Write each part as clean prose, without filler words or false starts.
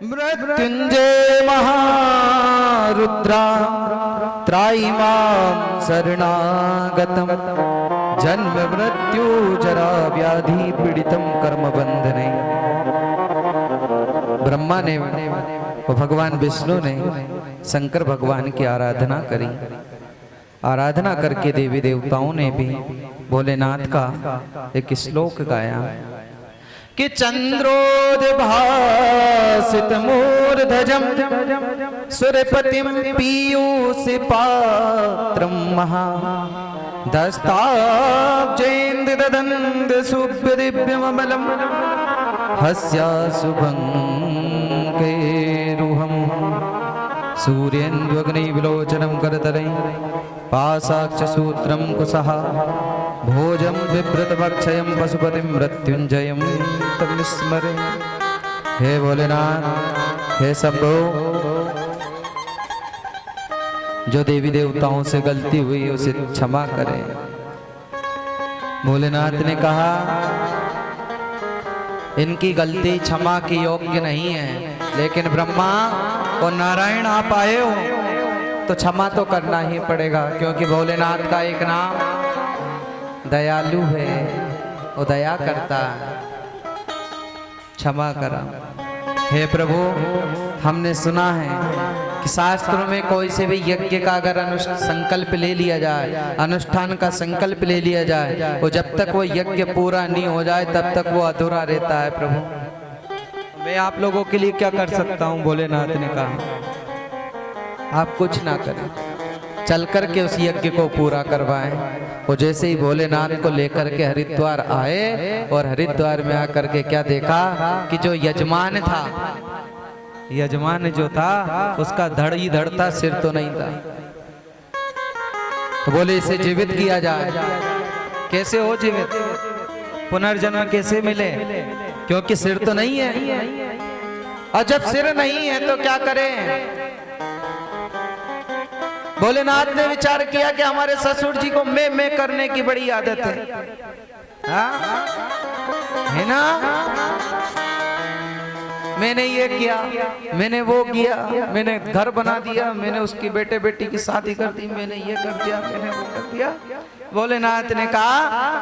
मृत्युंजय महारुद्रा त्रायिमां शरणागतम् जन्म मृत्यु जरा व्याधि पीड़ितम कर्म बंधने। ब्रह्मा ने वो भगवान विष्णु ने शंकर भगवान की आराधना करी। आराधना करके देवी देवताओं ने भी भोलेनाथ का एक श्लोक गाया कि चंद्रोद्भासित मूर्धजम सुरपतिम पीयूष पात्रम महा दस्ताब्जेन्द्र ददन्त शुभ्र दिव्यमलम हस्या शुभंकेरुहम सूर्येन्द्वग्नि विलोचनम करतलै पाशाक्ष सूत्रम कुशः भोजम विव्रत भक्षयम पशुपतिम मृत्युंजयम तम स्मरे। हे भोलेनाथ, हे शंभो, जो देवी देवताओं से गलती हुई उसे क्षमा करें। भोलेनाथ ने कहा इनकी गलती क्षमा की योग्य नहीं है, लेकिन ब्रह्मा और नारायण आप आए हो तो क्षमा तो करना ही पड़ेगा, क्योंकि भोलेनाथ का एक नाम दयालु है, वो दया करता है। क्षमा करा। हे प्रभु, हमने सुना है कि शास्त्रों में कोई से भी यज्ञ का अगर संकल्प ले लिया जाए, अनुष्ठान का संकल्प ले लिया जाए, वो जब तक वो यज्ञ पूरा नहीं हो जाए तब तक वो अधूरा रहता है। प्रभु, मैं आप लोगों के लिए क्या कर सकता हूँ? भोलेनाथ ने कहा आप कुछ ना करें, चल करके उस यज्ञ को पूरा करवाएं। वो जैसे ही भोलेनाथ को लेकर के हरिद्वार आए और हरिद्वार में आकर के क्या देखा कि जो यजमान था, यजमान जो था उसका धड़ ही धड़ था, सिर तो नहीं था। तो बोले इसे जीवित किया जाए। कैसे हो जीवित? पुनर्जन्म कैसे मिले? क्योंकि सिर तो नहीं है, और जब सिर नहीं है तो क्या करें? भोलेनाथ ने विचार किया कि हमारे ससुर जी को मैं करने की बड़ी आदत है, है ना? मैंने ये किया, मैंने वो किया, मैंने घर बना दिया, मैंने उसकी बेटे बेटी की शादी कर दी, मैंने ये कर दिया, मैंने वो कर दिया। भोलेनाथ ने कहा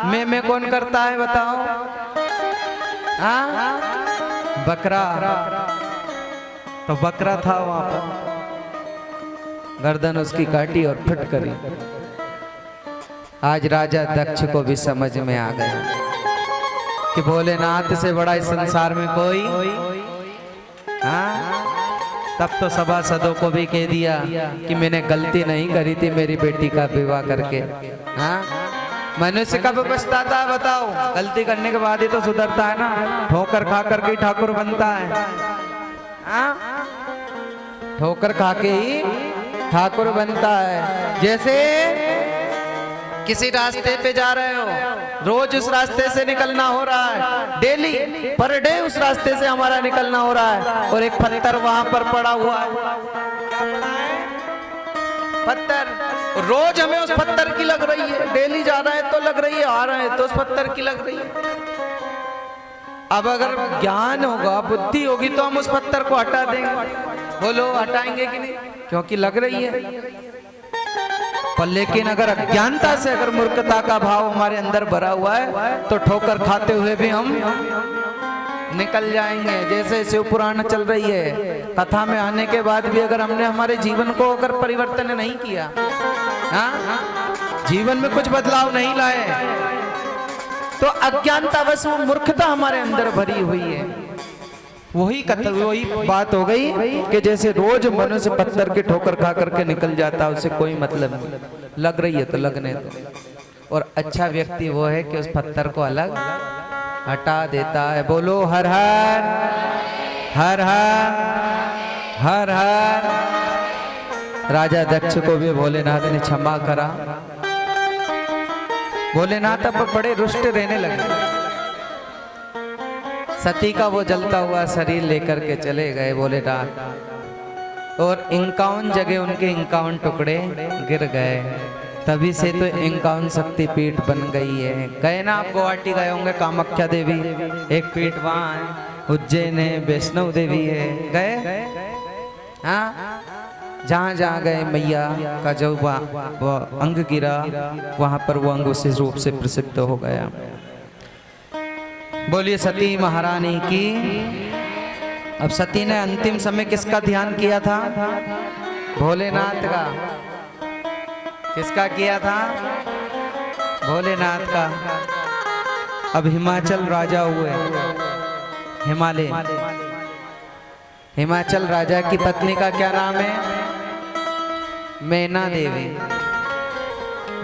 मैं कौन करता है बताओ? बकरा। तो बकरा था वहां पर, गर्दन उसकी काटी और फट करी। आज राजा दक्ष को भी समझ में आ गया कि भोलेनाथ से बड़ा इस संसार में कोई। तब तो सभासदों को भी कह दिया कि मैंने गलती नहीं करी थी मेरी बेटी का विवाह करके। मनुष्य कब पछताता है बताओ? गलती करने के बाद ही तो सुधरता है ना। ठोकर खा करके ही ठाकुर बनता है, ठोकर खा के ही ठाकुर बनता है। जैसे किसी रास्ते पे जा रहे हो, रोज उस रास्ते से निकलना हो रहा है, डेली पर डे उस रास्ते से हमारा निकलना हो रहा है, और एक पत्थर वहां पर पड़ा हुआ है। पत्थर, रोज हमें उस पत्थर की लग रही है, डेली जा रहा है तो लग रही है, आ रहे हैं तो उस पत्थर की लग रही है। अब अगर ज्ञान होगा, बुद्धि होगी तो हम उस पत्थर को हटा देंगे। बोलो हटाएंगे कि नहीं? क्योंकि लग रही है। पर लेकिन अगर अज्ञानता से, अगर मूर्खता का भाव हमारे अंदर भरा हुआ है तो ठोकर खाते हुए भी हम निकल जाएंगे। जैसे शिव पुराण चल रही है, कथा में आने के बाद भी अगर हमने हमारे जीवन को अगर परिवर्तन नहीं किया, जीवन में कुछ बदलाव नहीं लाए, तो अज्ञानता बस वो मूर्खता हमारे अंदर भरी हुई है। वही बात हो गई कि जैसे रोज मनुष्य पत्थर के ठोकर खा करके निकल जाता है, उसे कोई मतलब नहीं। लग रही है तो लगने दो। और अच्छा व्यक्ति वो है कि उस पत्थर को अलग हटा देता है। बोलो हर हर हर हर हर हर। राजा दक्ष को भी भोलेनाथ ने क्षमा करा। भोलेनाथ अब बड़े रुष्ट रहने लगे। सती का वो जलता हुआ शरीर लेकर के चले गए भोलेनाथ, और 51 जगह उनके 51 टुकड़े गिर गए। तभी से तो 51 शक्तिपीठ बन गई है। गए ना आप, गुवाहाटी गए होंगे, कामाख्या देवी एक पीठ वहाँ है। उज्जैन है, वैष्णव देवी है, गए? हाँ, जहाँ जहाँ गए मैया का जो वो अंग गिरा, वहाँ पर वो अंग उसी रूप से प्रसिद्ध हो गया। बोलिए सती महारानी की। अब सती ने अंतिम समय किसका ध्यान किया था? भोलेनाथ का। किसका किया था? भोलेनाथ का। अब हिमाचल राजा हुए, हिमालय। हिमाचल राजा की पत्नी का क्या नाम है? मैना देवी।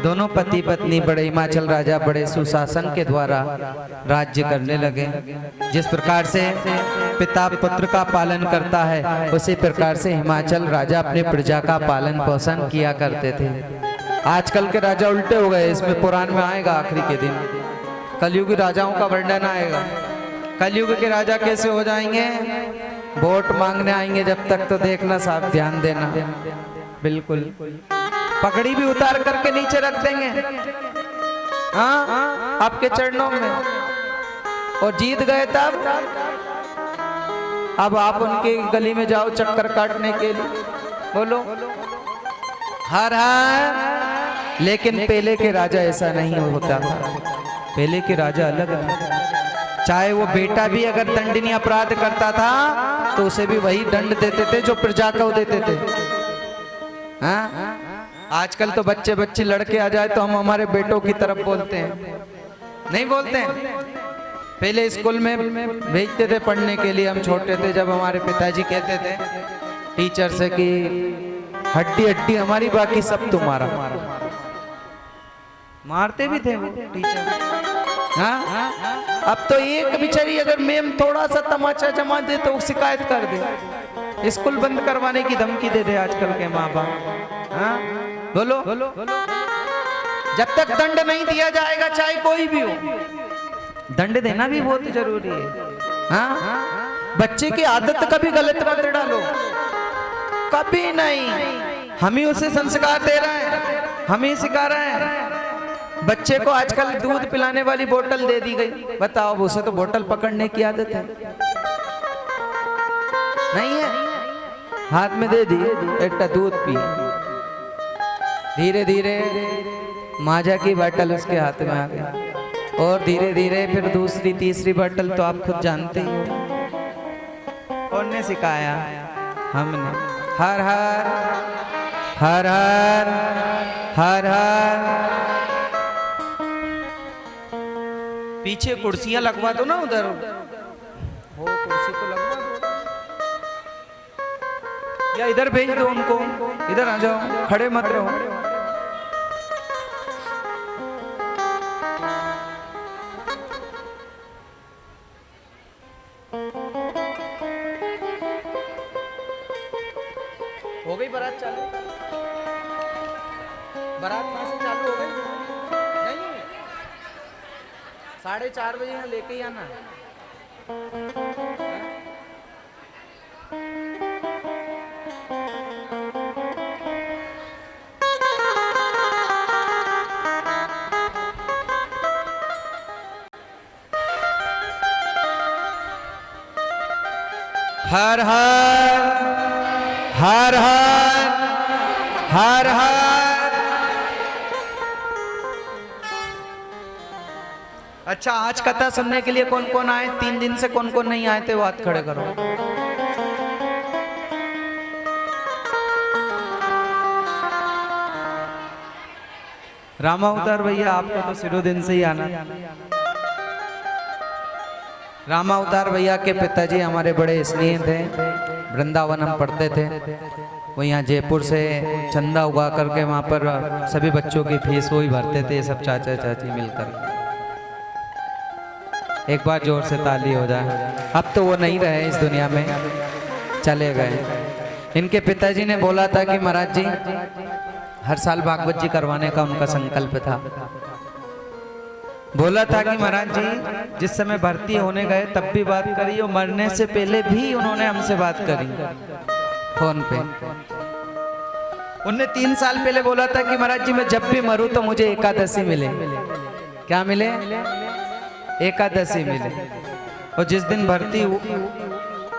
दोनों पति पत्नी बड़े, हिमाचल राजा बड़े सुशासन के द्वारा राज्य करने लगे। जिस प्रकार से पिता पुत्र का पालन करता है, उसी प्रकार से हिमाचल राजा अपने प्रजा का पालन पोषण किया करते थे। आजकल के राजा उल्टे हो गए, इसमें पुराण में आएगा आखिरी के दिन कलयुगी राजाओं का वर्णन आएगा। कलयुग के राजा कैसे हो जाएंगे? वोट मांगने आएंगे जब तक, तो देखना साहब, ध्यान देना। बिल्कुल पगड़ी भी उतार करके नीचे रख देंगे, हाँ, आपके चरणों में, और जीत गए तब अब आप उनके गली में जाओ चक्कर काटने के लिए, बोलो हर हर। लेकिन पहले के राजा ऐसा नहीं होता था। पहले के राजा अलग था। चाहे वो बेटा भी अगर दंडनीय अपराध करता था तो उसे भी वही दंड देते थे जो प्रजा को देते थे। हाँ? आजकल तो बच्चे बच्चे लड़के आ जाए तो हम हमारे बेटों की तरफ बोलते हैं, नहीं बोलते हैं? पहले स्कूल में भेजते थे पढ़ने के लिए, हम छोटे थे जब हमारे पिताजी कहते थे टीचर से कि हड्डी हड्डी हमारी, बाकी सब तुम्हारा। मारते भी थे वो टीचर। हाँ? अब तो एक बेचारी अगर मैम थोड़ा सा तमाचा जमा दे तो शिकायत कर दे, स्कूल बंद करवाने की धमकी दे दे आजकल के माँ बाप। हाँ? बोलो, जब तक दंड नहीं दिया जाएगा, चाहे कोई भी हो, दंड देना भी बहुत जरूरी है। हाँ? बच्चे की आदत कभी गलत मत डालो, कभी नहीं। हम ही उसे संस्कार दे रहे हैं, हम ही सिखा रहे हैं। बच्चे को आजकल दूध पिलाने वाली बोतल दे दी गई, बताओ उसे तो बोतल पकड़ने की आदत है नहीं है? हाथ में दे दी, बेटा दूध पी। धीरे धीरे माजा की बोतल उसके हाथ में आ गई, और धीरे धीरे फिर दूसरी तीसरी बोतल, तो आप खुद जानते ही हो। और ने सिखाया हमने। हर हर हर हर हर हर। पीछे कुर्सियां लगवा दो ना, उधर वो कुर्सी को लगवा दो, या इधर भेज दो उनको, इधर आ जाओ, खड़े मत रहो। हो गई बारात चालू? बारात कहाँ से चालू हो गई? नहीं, 4:30 बजे यहाँ लेके ही आना है। हर हर हर हर हर हर। अच्छा, आज कथा सुनने के लिए कौन कौन आए? 3 दिन से कौन कौन नहीं आए थे वो हाथ खड़े करो। रामावतार भैया, आपको तो शुरू दिन से ही आना। रामावतार भैया के पिताजी हमारे बड़े स्नेही थे। वृंदावन हम पढ़ते थे, वो यहाँ जयपुर से चंदा उगा करके वहाँ पर सभी बच्चों की फीस वो ही भरते थे, सब चाचा चाची मिलकर। एक बार जोर से ताली हो जाए। अब तो वो नहीं रहे इस दुनिया में, चले गए। इनके पिताजी ने बोला था कि महाराज जी, हर साल भागवत जी करवाने का उनका संकल्प था। बोला था कि महाराज जी जिस समय भर्ती होने गए तब भी बात करी, और मरने से पहले भी उन्होंने हमसे बात करी फोन पे। उनने 3 साल पहले बोला था कि महाराज जी मैं जब भी मरूं तो मुझे एकादशी मिले। क्या मिले? एकादशी मिले। और जिस दिन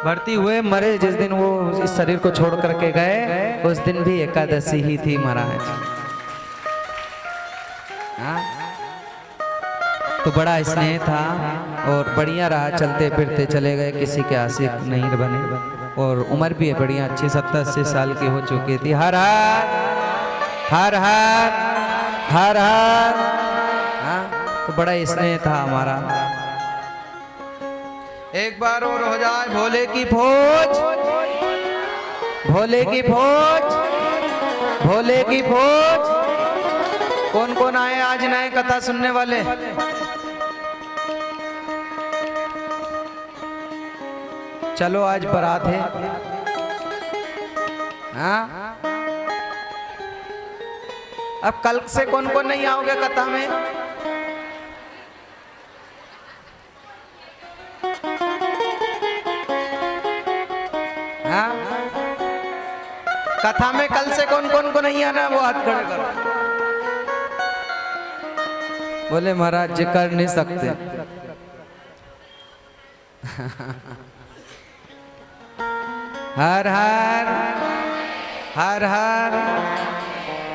भर्ती हुए मरे, जिस दिन वो इस शरीर को छोड़ करके गए, उस दिन भी एकादशी ही थी महाराज। हाँ? तो बड़ा स्नेह था और बढ़िया रहा, चलते फिरते चले गए, किसी के आशिक नहीं बने। और उम्र भी है बढ़िया अच्छी, 70-80 साल की हो चुकी थी। हर हर हर हर हर हर। हाँ? तो बड़ा स्नेह था हमारा। एक बार और हो जाए भोले की फौज, भोले की फौज, भोले की फौज। कौन कौन आए आज नए कथा सुनने वाले? चलो आज बारात है। हाँ? अब कल से कौन कौन नहीं आओगे कथा में? हाँ? कथा में कल से कौन कौन को नहीं आना, वो हाथ खड़े करो। बोले महाराज जी कर नहीं सकते। हर हर हर हर।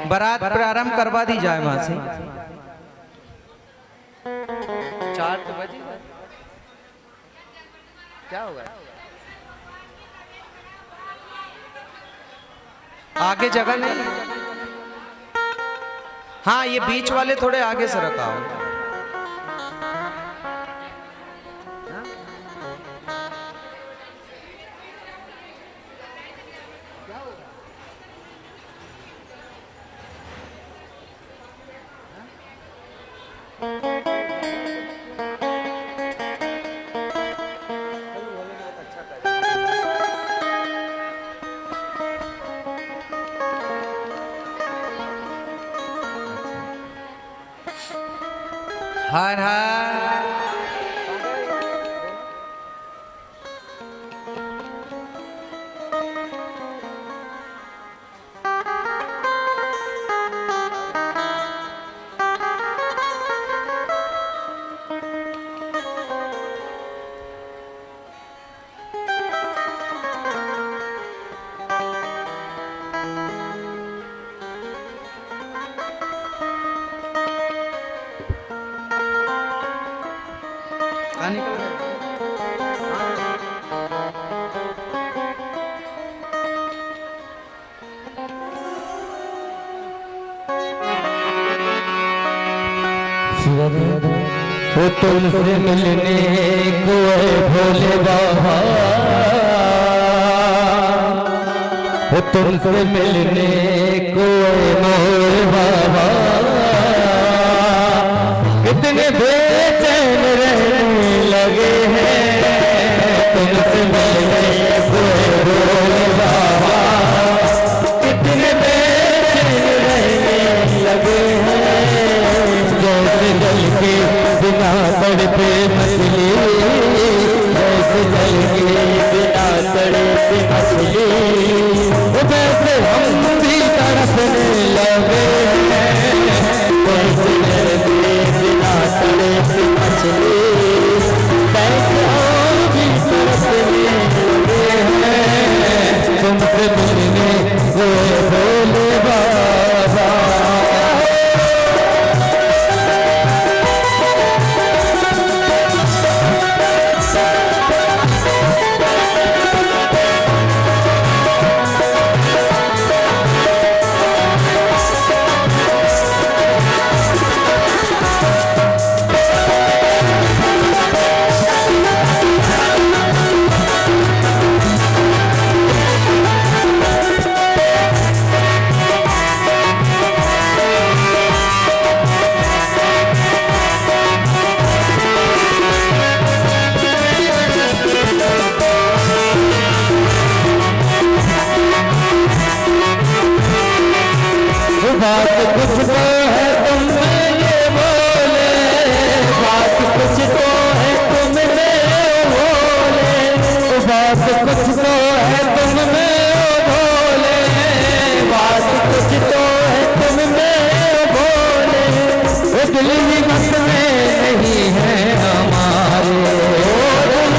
बारात प्रारंभ करवा दी जाए वहां से। 4 तो बजे क्या होगा? आगे जगह नहीं। हाँ ये बीच वाले थोड़े आगे से रखाओ। हर हर। वो तुमसे मिलने को भोले बाबा, वो तुमसे मिलने को मोरे बाबा, कितने बेचैन रहने लगे हैं तुमसे मिलने को भोले बाबा, कितने बेचैन रहने लगे हैं जैसे जल के बिना तड़पे मछली, जैसे जल के बिना तड़पे मछली, वैसे हम भी तड़पने लगे हैं जैसे जल के बिना तड़पे मछली, वैसे हम भी तड़पने लगे हैं तुमसे मिलने को भोले बाबा। बात कुछ तो है तुम में ये बोले, बात कुछ तो है तुम में बोले, बात कुछ तो है तुम में बोले, बात कुछ तो है तुम में बोले, दिल ही बस में नहीं है हमारे, दिल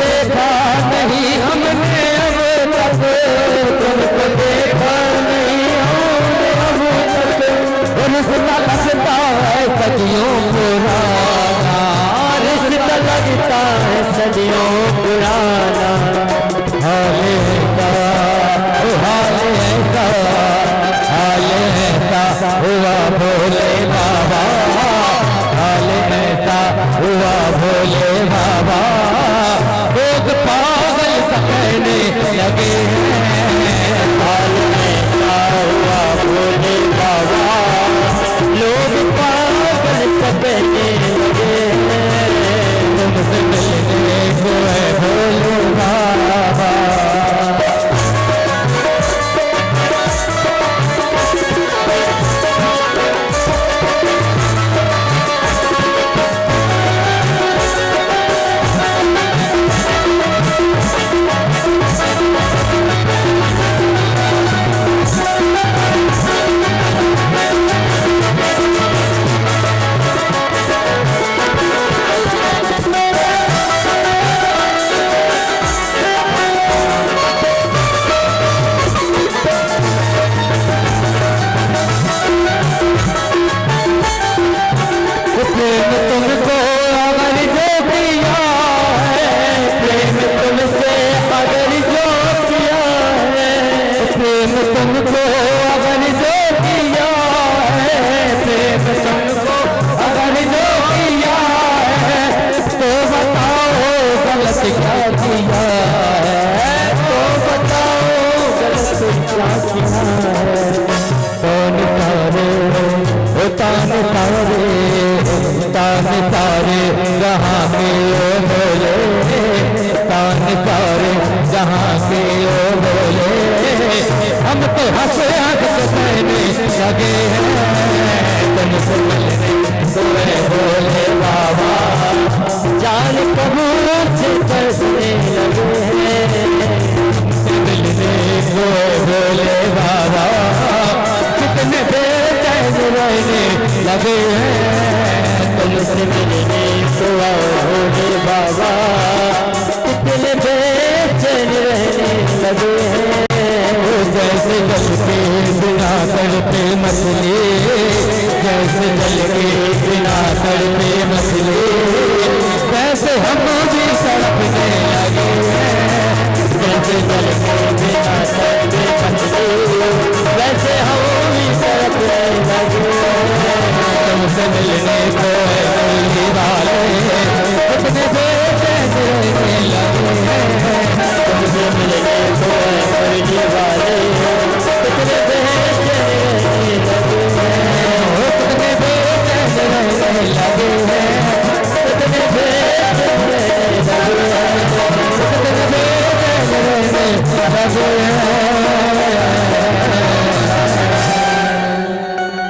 देखा नहीं हमने अब तक, तुमको देखा नहीं हमने अब तक। रिश्ता लगता है सदियों पुराना, रिश्ता लगता है सदियों पुराना। हाल ऐसा हाल ऐसा हाल ऐसा हुआ भोले बाबा, हाल ऐसा हुआ भोले बाबा। लोग पागल कहने लगे हैं, हाल ऐसा हुआ भोले बाबा। लोग पागल कहने लगे हैं, तुमसे मिलने को है भोले बाबा।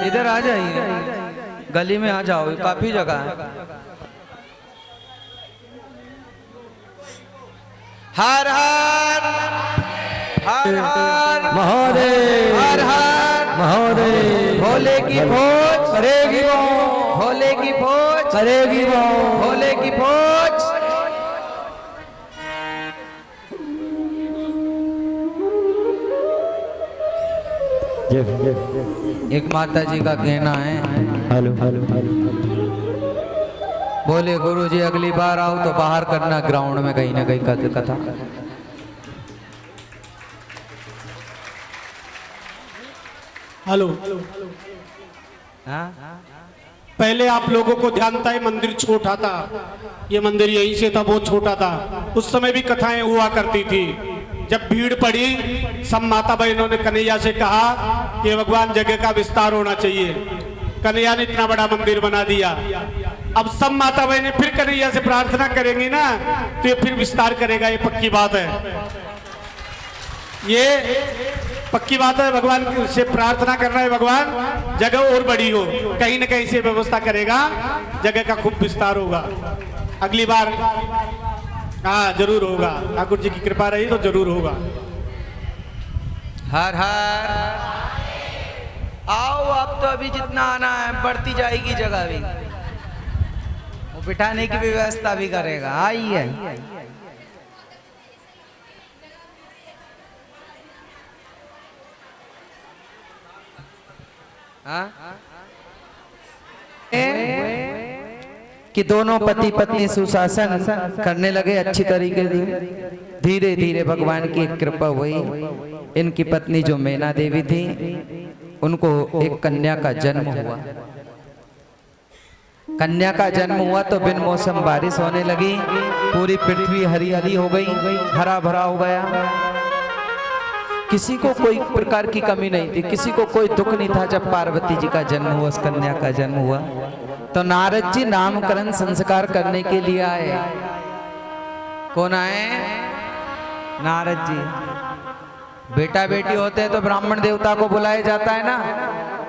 इधर आ जाइए, गली में आ जाओ, काफी जगह है। हर हर हर हर महादेव, हर हर महादेव। भोले की फौज करेगी वो, भोले की फौज करेगी वो, भोले की फौज। एक माता जी का कहना है, हेलो हेलो हेलो, बोले गुरु जी अगली बार आओ तो बाहर करना ग्राउंड में कहीं ना कहीं कथा। हेलो, हाँ? पहले आप लोगों को ध्यान था ये मंदिर छोटा था, ये मंदिर यहीं से था, बहुत छोटा था। उस समय भी कथाएं हुआ करती थी। जब भीड़ पड़ी, सब माता बहनों ने कन्हैया से कहा कि भगवान जगह का विस्तार होना चाहिए। कन्हैया ने इतना बड़ा मंदिर बना दिया। अब सब माता बहनें फिर कन्हैया से प्रार्थना करेंगी ना, तो ये फिर विस्तार करेगा, ये पक्की बात है, ये पक्की बात है। भगवान से प्रार्थना करना है, भगवान जगह और बड़ी हो, कहीं ना कहीं से व्यवस्था करेगा, जगह का खूब विस्तार होगा। अगली बार हाँ जरूर होगा, ठाकुर जी की कृपा रही तो जरूर होगा। हर हर आओ, आप तो अभी जितना आना है बढ़ती जाएगी जगह भी, वो बिठाने की व्यवस्था भी करेगा। आइए हाँ? कि दोनों पति पत्नी सुशासन करने लगे अच्छी तरीके से। धीरे धीरे भगवान की एक कृपा हुई। इनकी पत्नी जो मैना देवी थी, उनको एक कन्या का जन्म हुआ। कन्या का जन्म हुआ तो बिन मौसम बारिश होने लगी, पूरी पृथ्वी हरियाली हो गई, हरा भरा हो गया। किसी को कोई प्रकार की कमी नहीं थी, किसी को कोई दुख नहीं था। जब पार्वती जी का जन्म हुआ, उस कन्या का जन्म हुआ, तो नारद जी नामकरण संस्कार करने के लिए आए। कौन आए? नारद जी। बेटा बेटी होते हैं तो ब्राह्मण देवता को बुलाया जाता है ना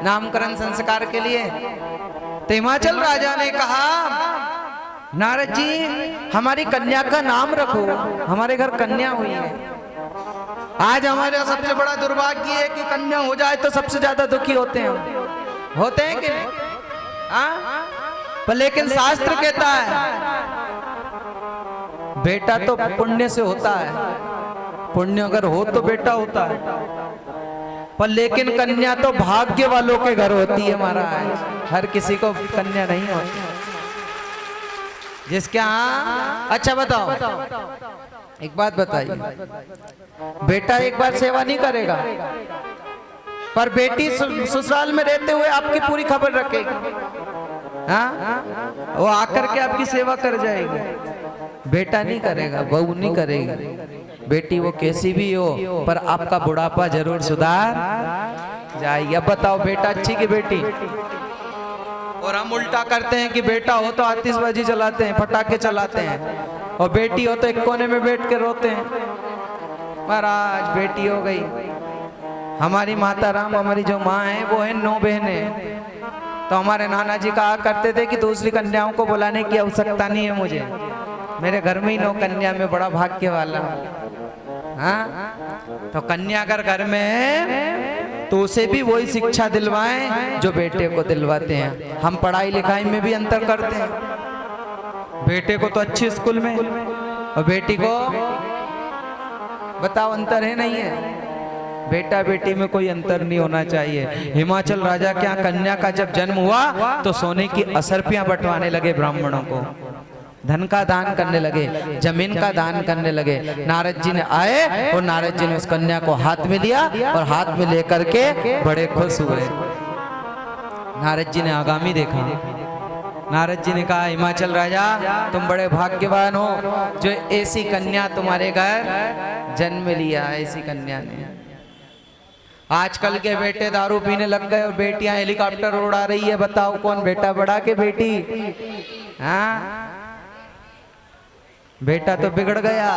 नामकरण संस्कार के लिए। तो हिमाचल राजा ने कहा, नारद जी हमारी कन्या का नाम रखो, हमारे घर कन्या हुई है। आज हमारे सबसे बड़ा दुर्भाग्य है कि कन्या हो जाए तो सबसे ज्यादा दुखी होते हैं। होते हैं कि नहीं? पर लेकिन शास्त्र कहता है बेटा तो पुण्य से होता है, पुण्य अगर हो तो बेटा होता है, पर लेकिन कन्या तो भाग्य वालों के घर होती है महाराज। हर किसी को कन्या नहीं होती। जिसके यहाँ अच्छा बताओ, एक बात बताइए, बेटा एक बार सेवा नहीं करेगा, पर बेटी ससुराल में रहते हुए आपकी पूरी खबर रखेगी। हाँ, वो आकर के आपकी सेवा कर जाएगी। बेटा नहीं करेगा, बहू नहीं करेगी। बेटी वो कैसी भी हो, पर आपका बुढ़ापा जरूर सुधार जाएगी। अब बताओ बेटा अच्छी की बेटी? और हम उल्टा करते हैं कि बेटा हो तो आतिशबाजी चलाते हैं, पटाखे चलाते हैं, और बेटी हो तो एक कोने में बैठ के रोते हैं। महाराज बेटी हो गई, हमारी माता राम, हमारी जो माँ है वो है 9 बहनें। तो हमारे नाना जी कहा करते थे कि दूसरी कन्याओं को बुलाने की आवश्यकता नहीं है मुझे, मेरे घर में ही 9 कन्या में बड़ा भाग्य वाला। हाँ, तो कन्या अगर घर में है तो उसे भी वही शिक्षा दिलवाएं जो बेटे को दिलवाते हैं। हम पढ़ाई लिखाई में भी अंतर करते हैं, बेटे को तो अच्छे स्कूल में और बेटी को बताओ अंतर है नहीं है? बेटा बेटी में कोई अंतर नहीं होना चाहिए। हिमाचल राजा के यहाँ कन्या का जब जन्म हुआ तो सोने की असरपियां बंटवाने लगे ब्राह्मणों को, धन का दान करने लगे, जमीन का दान करने लगे। नारद जी ने आए और नारद जी ने उस कन्या को हाथ में लिया और हाथ में लेकर के बड़े खुश हुए। नारद जी ने आगामी देखा। नारद जी ने कहा, हिमाचल राजा तुम बड़े भाग्यवान हो जो ऐसी कन्या तुम्हारे घर जन्म लिया। ऐसी कन्या ने, आजकल के बेटे दारू पीने लग गए और बेटियां हेलीकॉप्टर उड़ा रही है। बताओ कौन बेटा बड़ा के बेटी? हाँ, बेटा तो बिगड़ गया।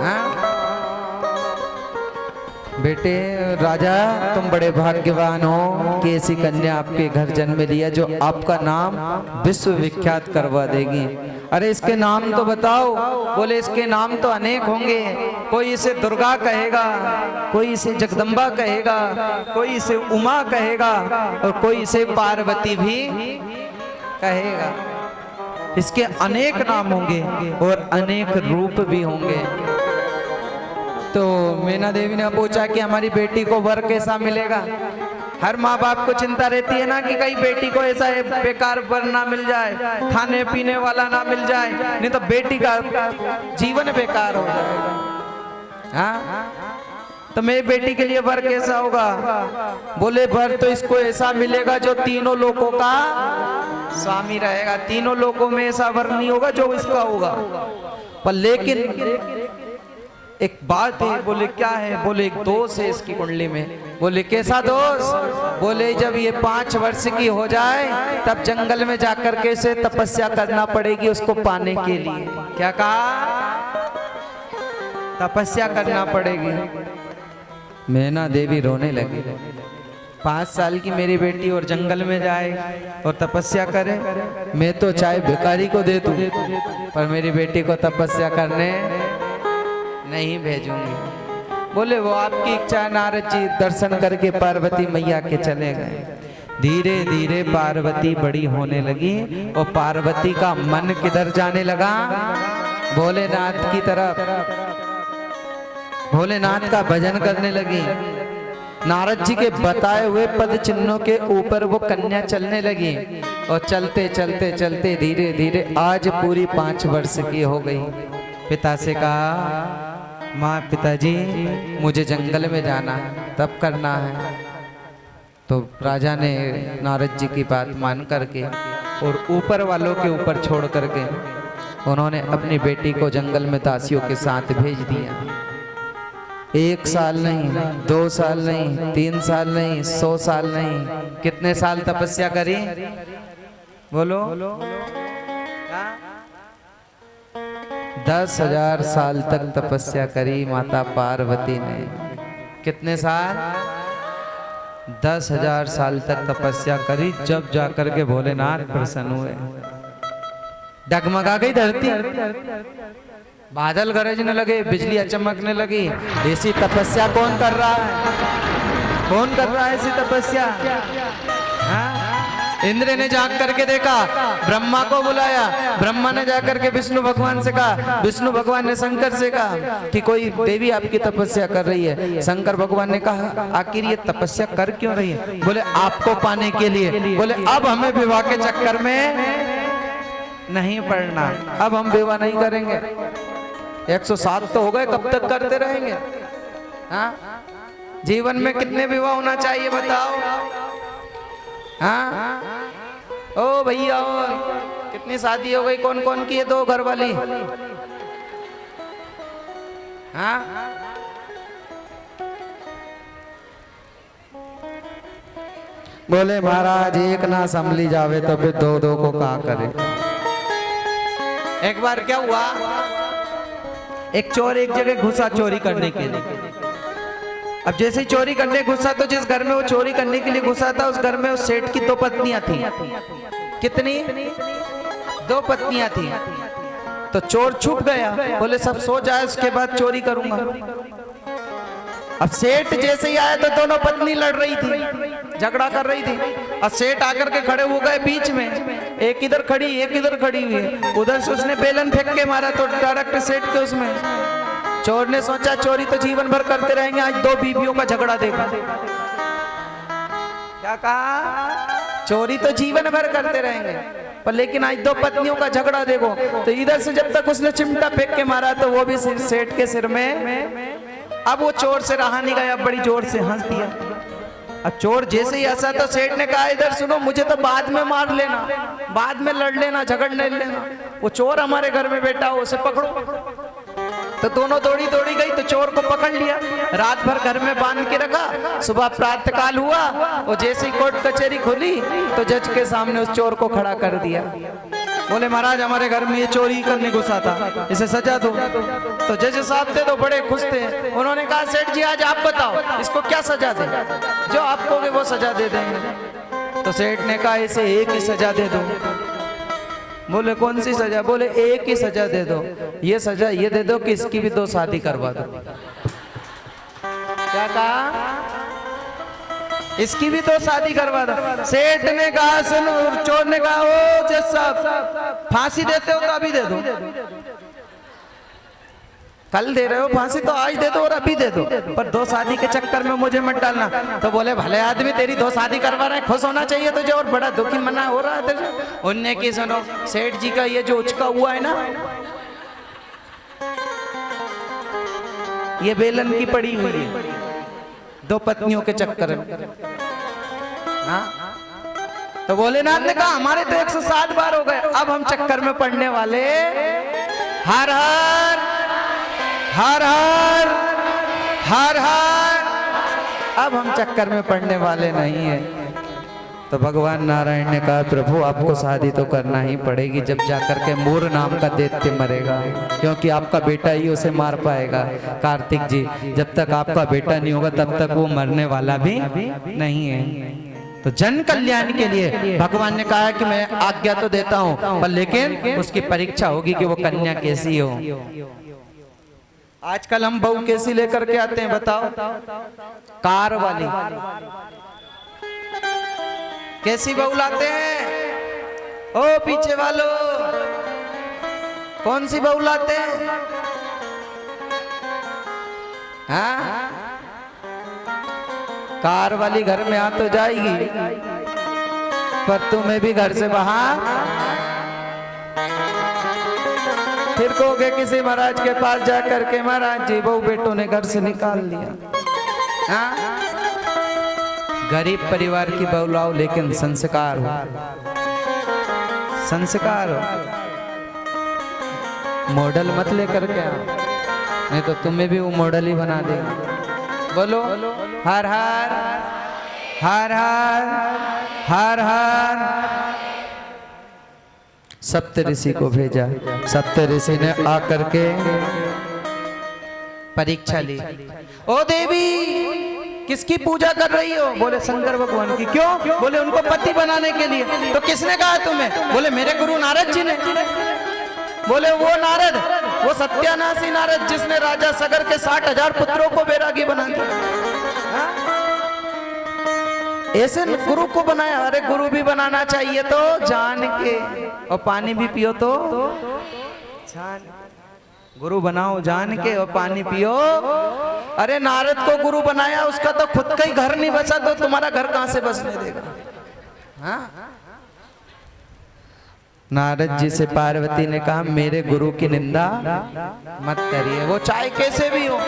हाँ? बेटे राजा तुम बड़े भाग्यवान हो कि ऐसी कन्या आपके घर जन्म लिया जो आपका नाम विश्व विख्यात करवा देगी। अरे इसके नाम तो बताओ। बोले इसके नाम तो अनेक होंगे, कोई इसे दुर्गा कहेगा, कोई इसे जगदम्बा कहेगा, कोई इसे उमा कहेगा और कोई इसे पार्वती भी कहेगा। इसके अनेक नाम होंगे और अनेक रूप भी होंगे। तो मैना देवी ने पूछा कि हमारी बेटी को वर कैसा मिलेगा? हर माँ बाप को चिंता रहती है ना कि कहीं बेटी को ऐसा बेकार वर ना मिल जाए, खाने पीने वाला ना मिल जाए, नहीं तो बेटी का जीवन बेकार हो जाएगा। हाँ, तो मेरी बेटी के लिए वर कैसा होगा? बोले वर तो इसको ऐसा मिलेगा जो तीनों लोगों का स्वामी रहेगा। तीनों लोगों में ऐसा वर नहीं होगा जो इसका होगा, पर लेकिन एक बात है। बोले क्या है? बोले एक दोष है इसकी कुंडली में। बोले कैसा दोष? बोले जब ये 5 वर्ष की हो जाए तब जंगल में जाकर के इसे तपस्या करना पड़ेगी उसको पाने के लिए। क्या कहा? तपस्या करना पड़ेगी। मैना देवी रोने लगी। 5 साल की मेरी बेटी और जंगल में जाए और तपस्या करे? मैं तो चाहे भिखारी को दे दूं, पर मेरी बेटी को तपस्या करने नहीं भेजूंगी। बोले वो आपकी इच्छा है। नारद जी दर्शन करके पार्वती मैया के चले गए। धीरे धीरे पार्वती बड़ी होने लगी और पार्वती का मन किधर जाने लगा? भोलेनाथ की तरफ। भोलेनाथ का भजन करने लगी। नारद जी के बताए हुए पद चिन्हों के ऊपर वो कन्या चलने लगी और चलते चलते चलते धीरे धीरे आज पूरी 5 वर्ष की हो गई। पिता से कहा, माँ पिताजी मुझे जंगल में जाना है, तब करना है। तो राजा ने नारद जी की बात मान करके और ऊपर वालों के ऊपर छोड़ करके उन्होंने अपनी बेटी को जंगल में दासियों के साथ भेज दिया। 1 साल नहीं, 2 साल नहीं, 3 साल नहीं, 100 साल नहीं, कितने साल तपस्या करी बोलो? 10,000 साल तक तपस्या करी माता पार्वती ने। कितने साल? 10,000 साल तक तपस्या करी, जब जाकर के भोलेनाथ प्रसन्न हुए। डगमगा गई धरती, बादल गरजने लगे, बिजलियां चमकने लगी। ऐसी तपस्या कौन कर रहा है? कौन कर रहा है ऐसी तपस्या? इंद्र ने जाग करके देखा, ब्रह्मा को बुलाया, ब्रह्मा ने जाकर के विष्णु भगवान से कहा, विष्णु भगवान ने शंकर से कहा कि कोई देवी आपकी तपस्या कर रही है। शंकर भगवान ने कहा, आखिर ये तपस्या कर क्यों रही है? बोले आपको पाने के लिए। बोले अब हमें विवाह के चक्कर में नहीं पड़ना, अब हम विवाह नहीं करेंगे। 107 तो हो गए, कब तक करते रहेंगे? हाँ, जीवन में कितने विवाह होना चाहिए बताओ? हाँ, ओ भैया कितनी शादी हो गई? कौन कौन की है? 2 घर वाली। हाँ, बोले महाराज एक ना संभली जावे तो फिर 2-2 को कहा करे। एक बार क्या हुआ, एक चोर एक जगह घुसा चोरी करने के लिए। अब जैसे ही चोरी करने घुसा तो जिस घर में वो चोरी करने के लिए घुसा था उस घर में उस सेठ की 2 पत्नियां थी। कितनी? 2 पत्नियां थी। तो चोर छुप गया, बोले सब सो जाए उसके बाद चोरी करूंगा। अब सेठ जैसे ही आया तो दोनों पत्नी लड़ रही थी, झगड़ा कर रही थी। और सेठ आकर के खड़े हो गए बीच में, एक इधर खड़ी एक इधर खड़ी हुई है। उधर से उसने बेलन फेंक के मारा तो डायरेक्ट सेठ के उसमें। चोर ने सोचा चोरी तो जीवन भर करते रहेंगे, आज 2 बीवियों का झगड़ा देखा। क्या कहा? चोरी तो जीवन भर करते रहेंगे पर लेकिन आज 2 पत्नियों का झगड़ा देखो। तो इधर से जब तक उसने चिमटा फेंक के मारा तो वो भी सेठ के सिर में। अब वो चोर से रहा नहीं गया, बड़ी जोर से हंस दिया। अब चोर जैसे ही हंसा तो सेठ ने कहा, इधर सुनो, मुझे तो बाद में मार लेना, बाद में लड़ लेना, झगड़ने लेना। वो चोर हमारे घर में बैठा हो, उसे पकड़ो। तो दोनों दौड़ी दौड़ी गई तो चोर को पकड़ लिया, रात भर घर में बांध के रखा। सुबह प्रातः काल हुआ और जैसे ही कोर्ट कचहरी खुली तो जज के सामने उस चोर को खड़ा कर दिया। बोले महाराज हमारे घर में ये चोरी करने घुसा था, इसे सजा दो। तो जज साहब थे तो बड़े खुश थे, उन्होंने कहा सेठ जी आज आप बताओ इसको क्या सजा दे, जो आप कहोगे वो सजा दे देंगे। तो सेठ ने कहा इसे एक ही सजा दे दो। बोले कौन सी सजा? बोले एक ही सजा दे दो, ये सजा ये दे दो कि इसकी भी 2 शादी करवा दो। क्या कहा? इसकी भी 2 शादी करवा दो। सेठ ने कहा सुनो, चोर ने कहा ओ जज साहब फांसी देते हो तो अभी दे दो, कल दे रहे हो फांसी तो आज दे दो और अभी दे दो, पर 2 शादी के चक्कर में मुझे मत डालना। तो बोले भले आदमी तेरी 2 शादी करवा रहे हैं, खुश होना चाहिए तुझे, और बड़ा दुखी मना हो रहा है तुझे। उनने की सुनो, सेठ जी का ये जो उचका हुआ है ना, ये बेलन की पड़ी हुई है 2 पत्नियों के चक्कर में। हाँ, तो भोलेनाथ ने कहा हमारे तो 107 बार हो गए, अब हम चक्कर में पड़ने वाले। हर हर हर हर हर हर, अब हम चक्कर में पड़ने वाले नहीं है। तो भगवान नारायण ने कहा प्रभु आपको शादी तो करना ही पड़ेगी, जब जाकर के मूर नाम का दैत्य मरेगा, क्योंकि आपका बेटा ही उसे मार पाएगा। कार्तिक जी, जब तक आपका बेटा नहीं होगा तब तक वो मरने वाला भी नहीं है। तो जन कल्याण के लिए भगवान ने कहा कि मैं आज्ञा तो देता हूं, पर लेकिन उसकी परीक्षा होगी कि वो कन्या कैसी हो। आजकल हम बहू कैसी लेकर के आते हैं बताओ? कार वाली। कैसी बहू लाते हैं? ओ पीछे वालों, कौन सी बहू लाते हैं? हाँ, कार वाली घर में आ तो जाएगी, पर तुम्हें भी घर से बाहर। फिर कहोगे किसी महाराज के पास जाकर के, महाराज जी बहू बेटों ने घर से निकाल दिया। हाँ? गरीब परिवार की बहू लाओ, लेकिन संस्कार हो, संस्कार हो। मॉडल मत लेकर के आओ, नहीं तो तुम्हें भी वो मॉडल ही बना देगा। बोलो हर हर हर हर हर हर। सप्त ऋषि को भेजा, सप्त ऋषि ने आकर के परीक्षा ली। ओ देवी, किसकी पूजा कर रही हो? बोले शंकर भगवान की। क्यों? बोले उनको पति बनाने के लिए। तो किसने कहा तुम्हें? बोले मेरे गुरु नारद जी ने। बोले वो नारद, वो सत्यानाशी नारद जिसने राजा सगर के 60,000 पुत्रों को बैरागी बना दिया। ऐसे गुरु को बनाया। अरे गुरु भी बनाना चाहिए तो जान के, और पानी भी पियो तो जान। गुरु बनाओ जान के और पानी पियो। अरे नारद को गुरु बनाया, उसका तो खुद का ही घर नहीं बचा, तो तुम्हारा घर कहां से बसने देगा? हाँ? नारद जी से पार्वती ने कहा मेरे गुरु की निंदा मत करिए, वो चाहे कैसे भी हो।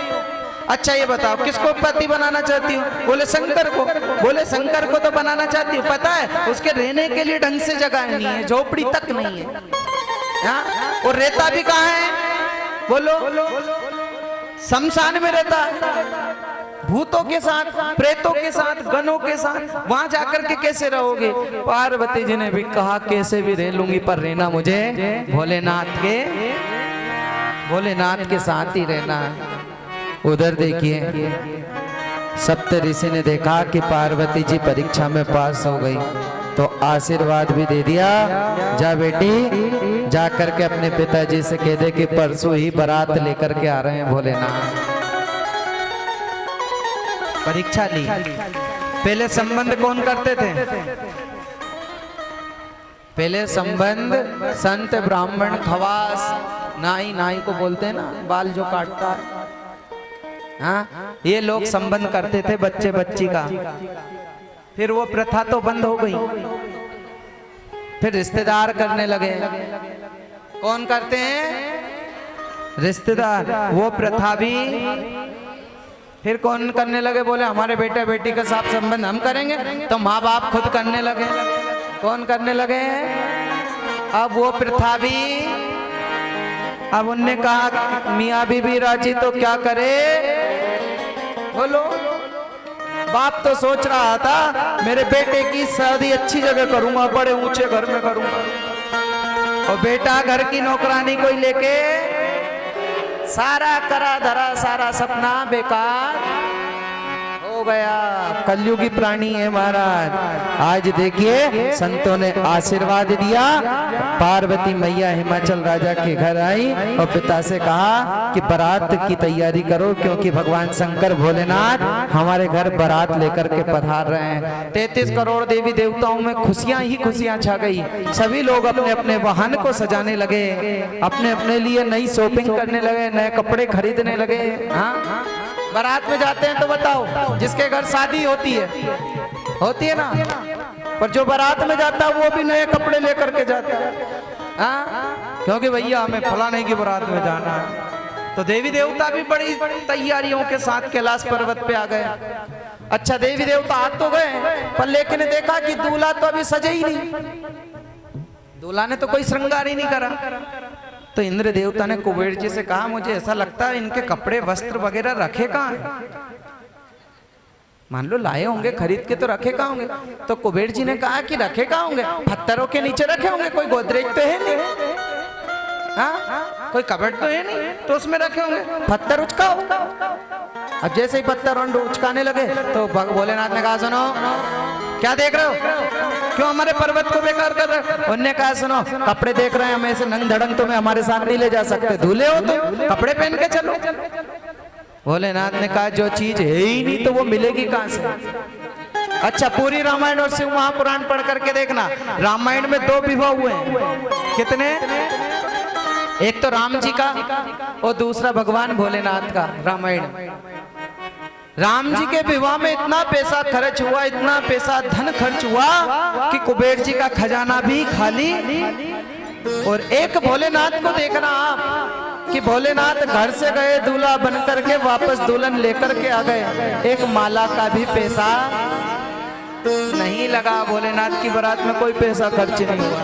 अच्छा ये बताओ किसको पति बनाना चाहती हो? बोले शंकर को। बोले शंकर को तो बनाना चाहती हूँ, पता है उसके रहने के लिए ढंग से जगह नहीं है, झोपड़ी तक नहीं है। हाँ? और रहता भी कहाँ है? बोलो शमशान में रहता है, भूतों के साथ, प्रेतों के साथ, गनों के साथ। वहां जाकर के कैसे रहोगे? पार्वती जी ने भी कहा कैसे भी रह लूंगी, पर रहना मुझे भोलेनाथ के साथ ही रहना है। उधर देखिए सप्त ऋषि ने देखा कि पार्वती जी परीक्षा में पास हो गई, तो आशीर्वाद भी दे दिया। जा बेटी, जा करके अपने पिताजी से कह दे कि परसों ही बारात लेकर के आ रहे हैं भोलेनाथ। परीक्षा ली। पहले संबंध कौन करते थे? पहले संबंध संत ब्राह्मण खवास, नाई, नाई को बोलते हैं ना, बाल जो काटता है। हाँ? ये लोग संबंध करते थे बच्चे बच्ची का। फिर वो प्रथा तो बंद हो गई, फिर रिश्तेदार करने लगे। कौन करते हैं? रिश्तेदार। वो प्रथा भी फिर कौन करने लगे? बोले हमारे बेटा बेटी का साथ संबंध हम करेंगे, तो माँ बाप खुद करने लगे। कौन करने लगे? अब वो प्रथा भी, अब उनने कहा मियाँ बीबी राजी तो क्या करे? बोलो। बाप तो सोच रहा था मेरे बेटे की शादी अच्छी जगह करूंगा, बड़े ऊंचे घर में करूंगा, और बेटा घर की नौकरानी कोई लेके सारा करा धरा, सारा सपना बेकार हो गया। कलयुगी प्राणी है महाराज। आज देखिए संतों ने आशीर्वाद दिया। पार्वती मैया हिमाचल राजा के घर आई और पिता से कहा कि बारात की तैयारी करो, क्योंकि भगवान शंकर भोलेनाथ हमारे घर बारात लेकर के पधार रहे हैं। 33 करोड़ देवी देवताओं में खुशियां ही खुशियां छा गई। सभी लोग अपने अपने वाहन को सजाने लगे, अपने अपने लिए नई शॉपिंग करने लगे, नए कपड़े खरीदने लगे। हाँ? बारात में जाते हैं तो बताओ, जिसके घर शादी होती है ना, पर जो बारात में जाता है वो भी नए कपड़े लेकर के जाता है। हाँ? क्योंकि भैया हमें फलाने की बारात में जाना है। तो देवी देवता भी बड़ी तैयारियों के साथ कैलाश पर्वत पे आ गए। अच्छा देवी देवता आ तो गए, पर लेकिन देखा कि दूल्हा तो अभी सजे ही नहीं, दूल्हा ने तो कोई श्रृंगार ही नहीं करा। तो इंद्र देवता ने कुबेर जी से कहा मुझे ऐसा लगता है इनके कपड़े वस्त्र वगैरह रखे कहाँ हैं? मान लो लाए होंगे खरीद के, तो रखे कहाँ होंगे? तो कुबेर जी ने कहा कि रखे कहाँ होंगे? पत्थरों के नीचे रखे होंगे, कोई गोदरेज तो है नहीं। हाँ? कोई कबर्ड तो है नहीं, तो उसमें रखे होंगे। पत्थर उचकाओ। अब जैसे ही पत्थर उचकाने लगे तो भोलेनाथ ने कहा सुनो, क्या देख रहे हो? क्यों हमारे पर्वत को बेकार कर रहे हो? उन्होंने कहा सुनो, कपड़े देख रहे हैं हम, ऐसे नंग धड़ंग तुम्हें हमारे साथ नहीं ले जा सकते, दूल्हे हो तो कपड़े पहन के चलो। भोलेनाथ ने कहा जो चीज है ही नहीं तो वो मिलेगी कहां से? अच्छा पूरी रामायण और शिव महापुराण पढ़ करके देखना, रामायण में 2 विवाह हुए हैं। कितने? एक तो राम जी का और दूसरा भगवान भोलेनाथ का। रामायण राम जी के विवाह में इतना पैसा खर्च हुआ, इतना पैसा धन खर्च हुआ कि कुबेर जी का खजाना भी खाली। और एक भोलेनाथ को देखना आप कि भोलेनाथ घर से गए दूल्हा बन करके वापस दुल्हन लेकर के आ गए, एक माला का भी पैसा नहीं लगा। भोलेनाथ की बारात में कोई पैसा खर्च नहीं हुआ।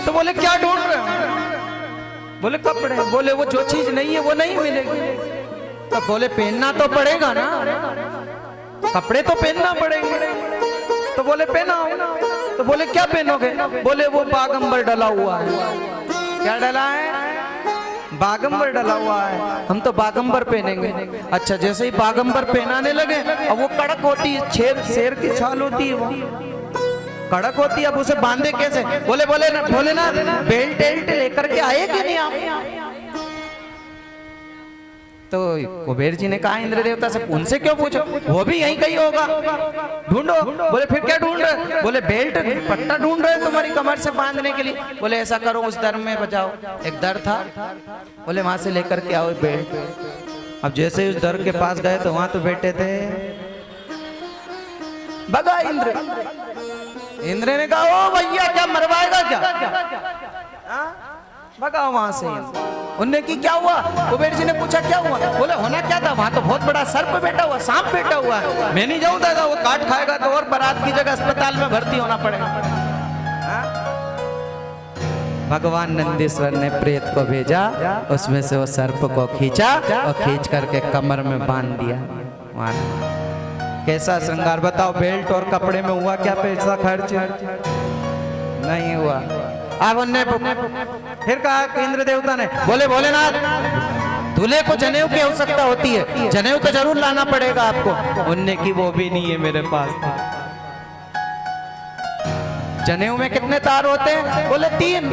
तो बोले क्या ढूंढ रहे हो? बोले कपड़े। बोले वो जो चीज नहीं है वो नहीं मिलेगी। तो बोले पहनना तो पड़ेगा ना, कपड़े तो पहनना पड़ेंगे। तो बोले पहनाओ। तो बोले क्या पहनोगे? बोले वो बागंबर डला हुआ है। क्या डला है? बागंबर डला हुआ है, हम तो बागंबर पहनेंगे। अच्छा, जैसे ही बागंबर पहनाने लगे, अब वो कड़क होती है, शेर की छाल होती है, वो कड़क होती है। अब उसे बांधे कैसे? बोले भोलेनाथ बेल्ट लेकर के आए कि नहीं आप? तो कुबेर जी ने कहा इंद्र देवता से, उनसे क्यों पूछो, वो भी यहीं कहीं होगा, ढूंढो। बोले फिर क्या ढूंढ रहे? बोले बेल्ट पट्टा ढूंढ रहे तुम्हारी कमर से बांधने के लिए। बोले ऐसा करो उस दर में बजाओ, एक दर था, बोले वहां से लेकर के आओ बेल्ट। अब जैसे उस दर के पास गए तो वहां तो बैठे थे, भगा इंद्र ने कहा ओ भैया क्या मरवाएगा क्या? भगा वहां से। उनने की क्या हुआ? कुबेर जी ने पूछा क्या हुआ? बोले होना क्या था, वहां तो बहुत बड़ा सर्प बैठा हुआ, सांप बैठा हुआ है, मैं नहीं जाऊं दादा, वो काट खाएगा तो और बारात की जगह अस्पताल में भर्ती होना पड़ेगा। भगवान नंदीश्वर ने प्रेत को भेजा, उसमें से वो सर्प को खींचा और खींच करके कमर में बांध दिया। कैसा श्रृंगार बताओ। बेल्ट और कपड़े में हुआ क्या पैसा खर्च? नहीं हुआ। अब उनने फिर कहा कि इंद्र देवता ने, बोले भोलेनाथ दूल्हे को जनेऊ की आवश्यकता होती है, जनेऊ तो जरूर लाना पड़ेगा आपको। उनने की वो भी नहीं है मेरे पास। जनेऊ में कितने तार होते हैं? बोले 3।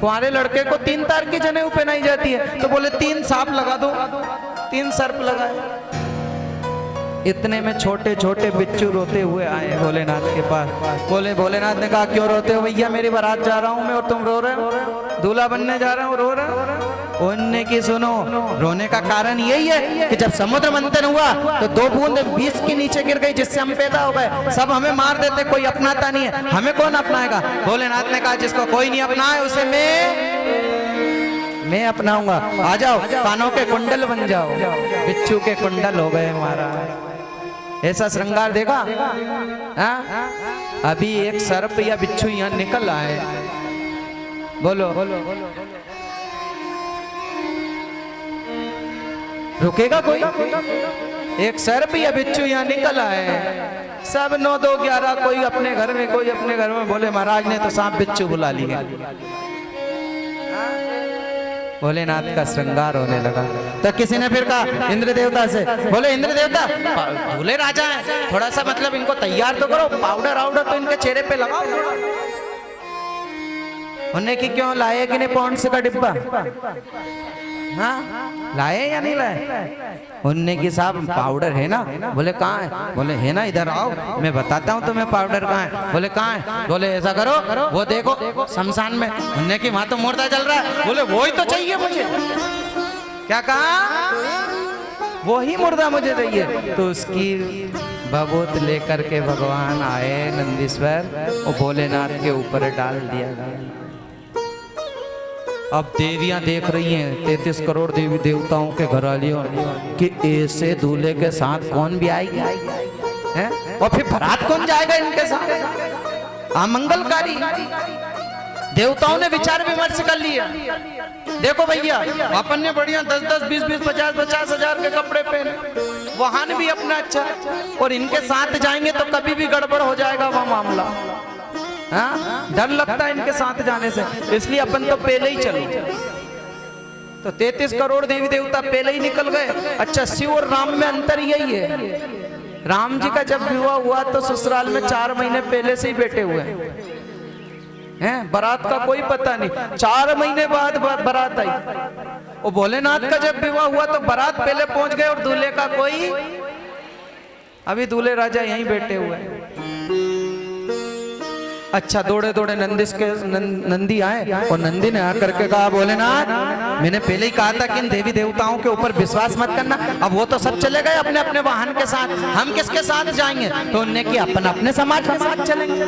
कुंवारे लड़के को 3 तार की जनेऊ पहनाई जाती है। तो बोले 3 सांप लगा दो, 3 सर्प लगाए। इतने में छोटे छोटे बिच्छू रोते हुए आए भोलेनाथ के पास। बोले भोलेनाथ ने कहा क्यों रोते हो भैया, मेरी बारात जा रहा हूं मैं और तुम रो रहे हो, दूल्हा बनने जा रहा हूं रो रहे हो। उनने की सुनो, रोने का कारण यही है कि जब समुद्र मंथन हुआ तो 2 बूंद 20 के नीचे गिर गई, जिससे हम पैदा हो गए। सब हमें मार देते, कोई अपनाता नहीं है, हमें कौन अपनाएगा? भोलेनाथ ने कहा जिसको कोई नहीं अपनाए उसे मैं अपनाऊंगा। आ जाओ, कानों के कुंडल बन जाओ। बिच्छू के कुंडल हो गए हमारा। ऐसा श्रृंगार देखा? अभी एक सर्प या बिच्छू यहाँ निकल आए, बोलो रुकेगा कोई? एक सर्प या बिच्छू यहाँ निकल आए, सब 9, 2, 11 कोई अपने घर में, कोई अपने घर में। बोले महाराज ने तो सांप बिच्छू बुला लिया। भोलेनाथ का श्रृंगार होने लगा। तो किसी ने फिर कहा इंद्र देवता से, बोले इंद्र देवता भोले राजा हैं, थोड़ा सा मतलब इनको तैयार तो करो, पाउडर आउडर तो इनके चेहरे पे लगाओ। उन्हें कि क्यों लाए कि नहीं पॉन्ड्स का डिब्बा? हाँ लाए या नहीं लाए? उनने की साहब पाउडर है ना? बोले कहाँ है? बोले है ना, इधर आओ मैं बताता हूँ तुम्हें पाउडर कहाँ है। बोले कहाँ है? बोले ऐसा करो वो देखो शमशान में। उनने की वहां तो मुर्दा जल रहा है। बोले वो ही तो चाहिए मुझे। क्या कहा? वो ही मुर्दा मुझे चाहिए। तो उसकी भभूत लेकर के भगवान आए नंदीश्वर, वो भोलेनाथ के ऊपर डाल दिया गया। अब देवियां देख रही हैं, 33 करोड़ देवी देवताओं के घरवालियों कि ऐसे दूल्हे के साथ कौन भी आएगी है? और फिर बारात कौन जाएगा इनके साथ? अमंगलकारी। देवताओं ने विचार विमर्श कर लिया। देखो भैया अपन ने बढ़िया 10-10, 20-20, 50-50 हजार के कपड़े पहने, वाहन भी अपना अच्छा, और इनके साथ जाएंगे तो कभी भी गड़बड़ हो जाएगा वह मामला। हाँ? डर लगता है इनके साथ जाने से, इसलिए अपन तो पहले ही चलो। तो 33 करोड़ देवी देवता पहले ही निकल गए। अच्छा, शिव और राम में अंतर यही है, राम जी का जब विवाह हुआ तो ससुराल में 4 महीने पहले से ही बैठे हुए हैं, बारात का कोई पता नहीं। 4 महीने बाद बारात आई। और भोलेनाथ का जब विवाह हुआ तो बारात पहले पहुंच गए और दूल्हे का कोई, अभी दूल्हे राजा यहीं बैठे हुए हैं। अच्छा दौड़े दौड़े नंदी आए और नंदी ने आकर के कहा भोलेनाथ मैंने पहले ही कहा था कि इन देवी देवताओं के ऊपर विश्वास मत करना, अब वो तो सब चले गए अपने अपने वाहन के साथ, हम किसके साथ जाएंगे? तो उनने की अपन अपने समाज के साथ चलेंगे।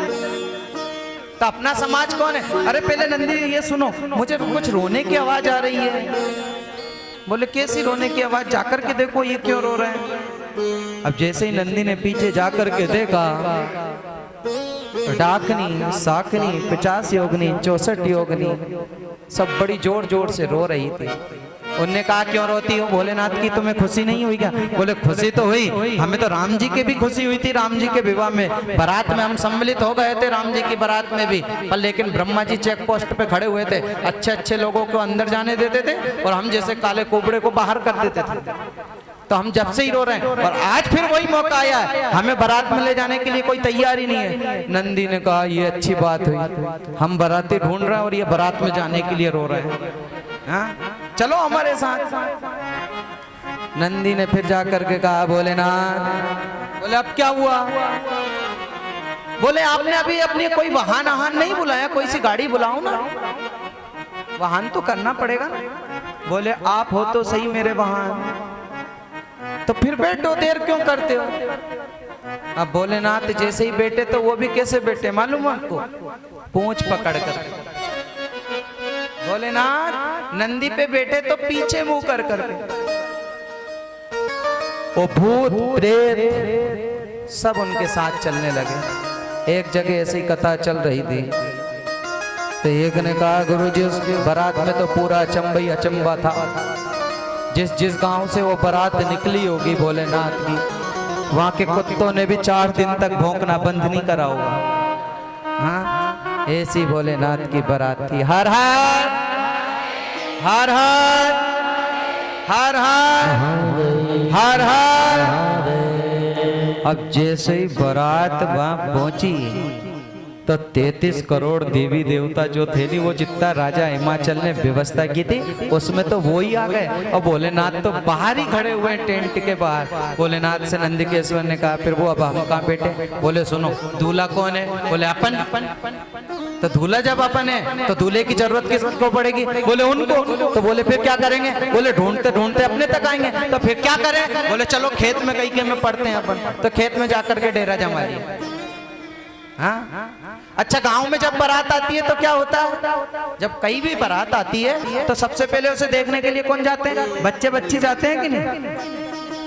तो अपना समाज कौन है? अरे पहले नंदी ये सुनो, मुझे कुछ रोने की आवाज आ रही है। बोले कैसी रोने की आवाज? जाकर के देखो ये क्यों रो रहे हैं। अब जैसे ही नंदी ने पीछे जाकर के देखा, डाकनी, साकनी, 50 योगनी, 64 योगनी सब बड़ी जोर जोर से रो रही थी। उनने कहा क्यों रोती हो भोलेनाथ की, तुम्हें खुशी नहीं हुई क्या? बोले खुशी तो हुई, हमें तो राम जी की भी खुशी हुई थी, राम जी के विवाह में, बारात में हम सम्मिलित हो गए थे राम जी की बारात में भी, पर लेकिन ब्रह्मा जी चेक पोस्ट पे खड़े हुए थे, अच्छे अच्छे लोगों को अंदर जाने देते थे और हम जैसे काले कुबड़े को बाहर कर देते थे। तो हम जब से ही रो रहे हैं और आज फिर वही मौका आया है, हमें बारात में ले जाने के लिए कोई तैयारी नहीं है। नंदी ने कहा ये अच्छी बात हुई, हम बाराती ढूंढ रहे हैं और ये बारात में जाने के लिए रो रहे हैं, हाँ चलो हमारे साथ। नंदी ने फिर जाकर के कहा भोलेनाथ, बोले अब क्या हुआ? बोले आपने अभी अपनी कोई वाहन नहीं बुलाया, कोई सी गाड़ी बुलाओ ना, वाहन तो करना पड़ेगा ना। बोले आप हो तो सही मेरे वाहन, तो फिर बैठो, देर क्यों करते हो? अब भोलेनाथ जैसे ही बैठे तो वो भी कैसे बैठे मालूम है आपको? पूंछ पकड़ कर। भोलेनाथ नंदी पे बैठे तो पीछे मुंह कर करके। वो भूत प्रेत सब उनके साथ चलने लगे। एक जगह ऐसी कथा चल रही थी तो एक ने कहा गुरुजी उस बारात में तो पूरा अचंभा ही अचंभा था, जिस गांव से वो बारात निकली होगी भोलेनाथ की, वहां के कुत्तों ने भी 4 दिन तक भौंकना बंद नहीं करा होगा। हाँ ऐसी भोलेनाथ की बारात थी। हर हर हर हर हर हर हर हर। अब जैसे ही बारात वहां पहुंची तो 33 करोड़ देवी देवता जो थे नहीं, वो जितना राजा हिमाचल ने व्यवस्था की थी उसमें तो वो ही आ गए और भोलेनाथ तो बाहर ही खड़े हुए टेंट के बाहर। भोलेनाथ से नंदकेश्वर ने कहा फिर वो अब हम कहाँ बैठे? बोले सुनो दूल्हा कौन है? बोले अपन। तो दूल्हा जब अपन है तो दूल्हे की जरूरत किसको पड़ेगी? बोले उनको। तो बोले फिर क्या करेंगे? बोले ढूंढते ढूंढते अपने तक आएंगे। तो फिर क्या करें? बोले चलो खेत में कहीं के में पड़ते हैं अपन। तो खेत में जाकर के डेरा जमा लिया। हाँ अच्छा गांव में जब बारात आती है तो क्या होता है? जब कहीं भी बारात आती है तो सबसे पहले उसे देखने के लिए कौन जाते हैं? बच्चे बच्ची जाते हैं कि नहीं?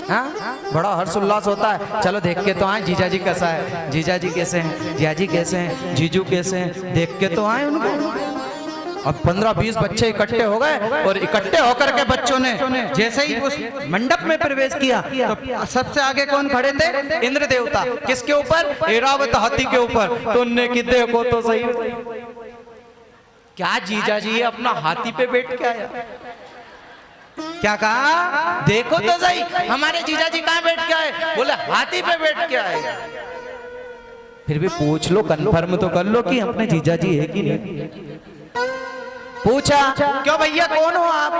हाँ बड़ा हर्ष उल्लास होता है, चलो देख के तो आए जीजा जी कैसा है, जीजा जी कैसे हैं, जिया जी कैसे हैं, जीजू कैसे हैं, देख के तो आए उनको। अब 15-20 बच्चे इकट्ठे हो गए और इकट्ठे होकर के बच्चों ने जैसे ही उस मंडप में प्रवेश किया तो सबसे आगे कौन खड़े थे? इंद्र देवता। किसके ऊपर? ऐरावत हाथी के ऊपर। तो उनने की देखो तो सही, क्या जीजा जी अपना हाथी पे बैठ के आया? क्या कहा? देखो तो सही हमारे जीजा जी कहाँ बैठ के आए? बोले हाथी पे बैठ के आए। फिर भी पूछ लो, कन्फर्म तो कर लो कि अपने जीजा जी है कि नहीं। पूछा क्यों भैया कौन हो आप?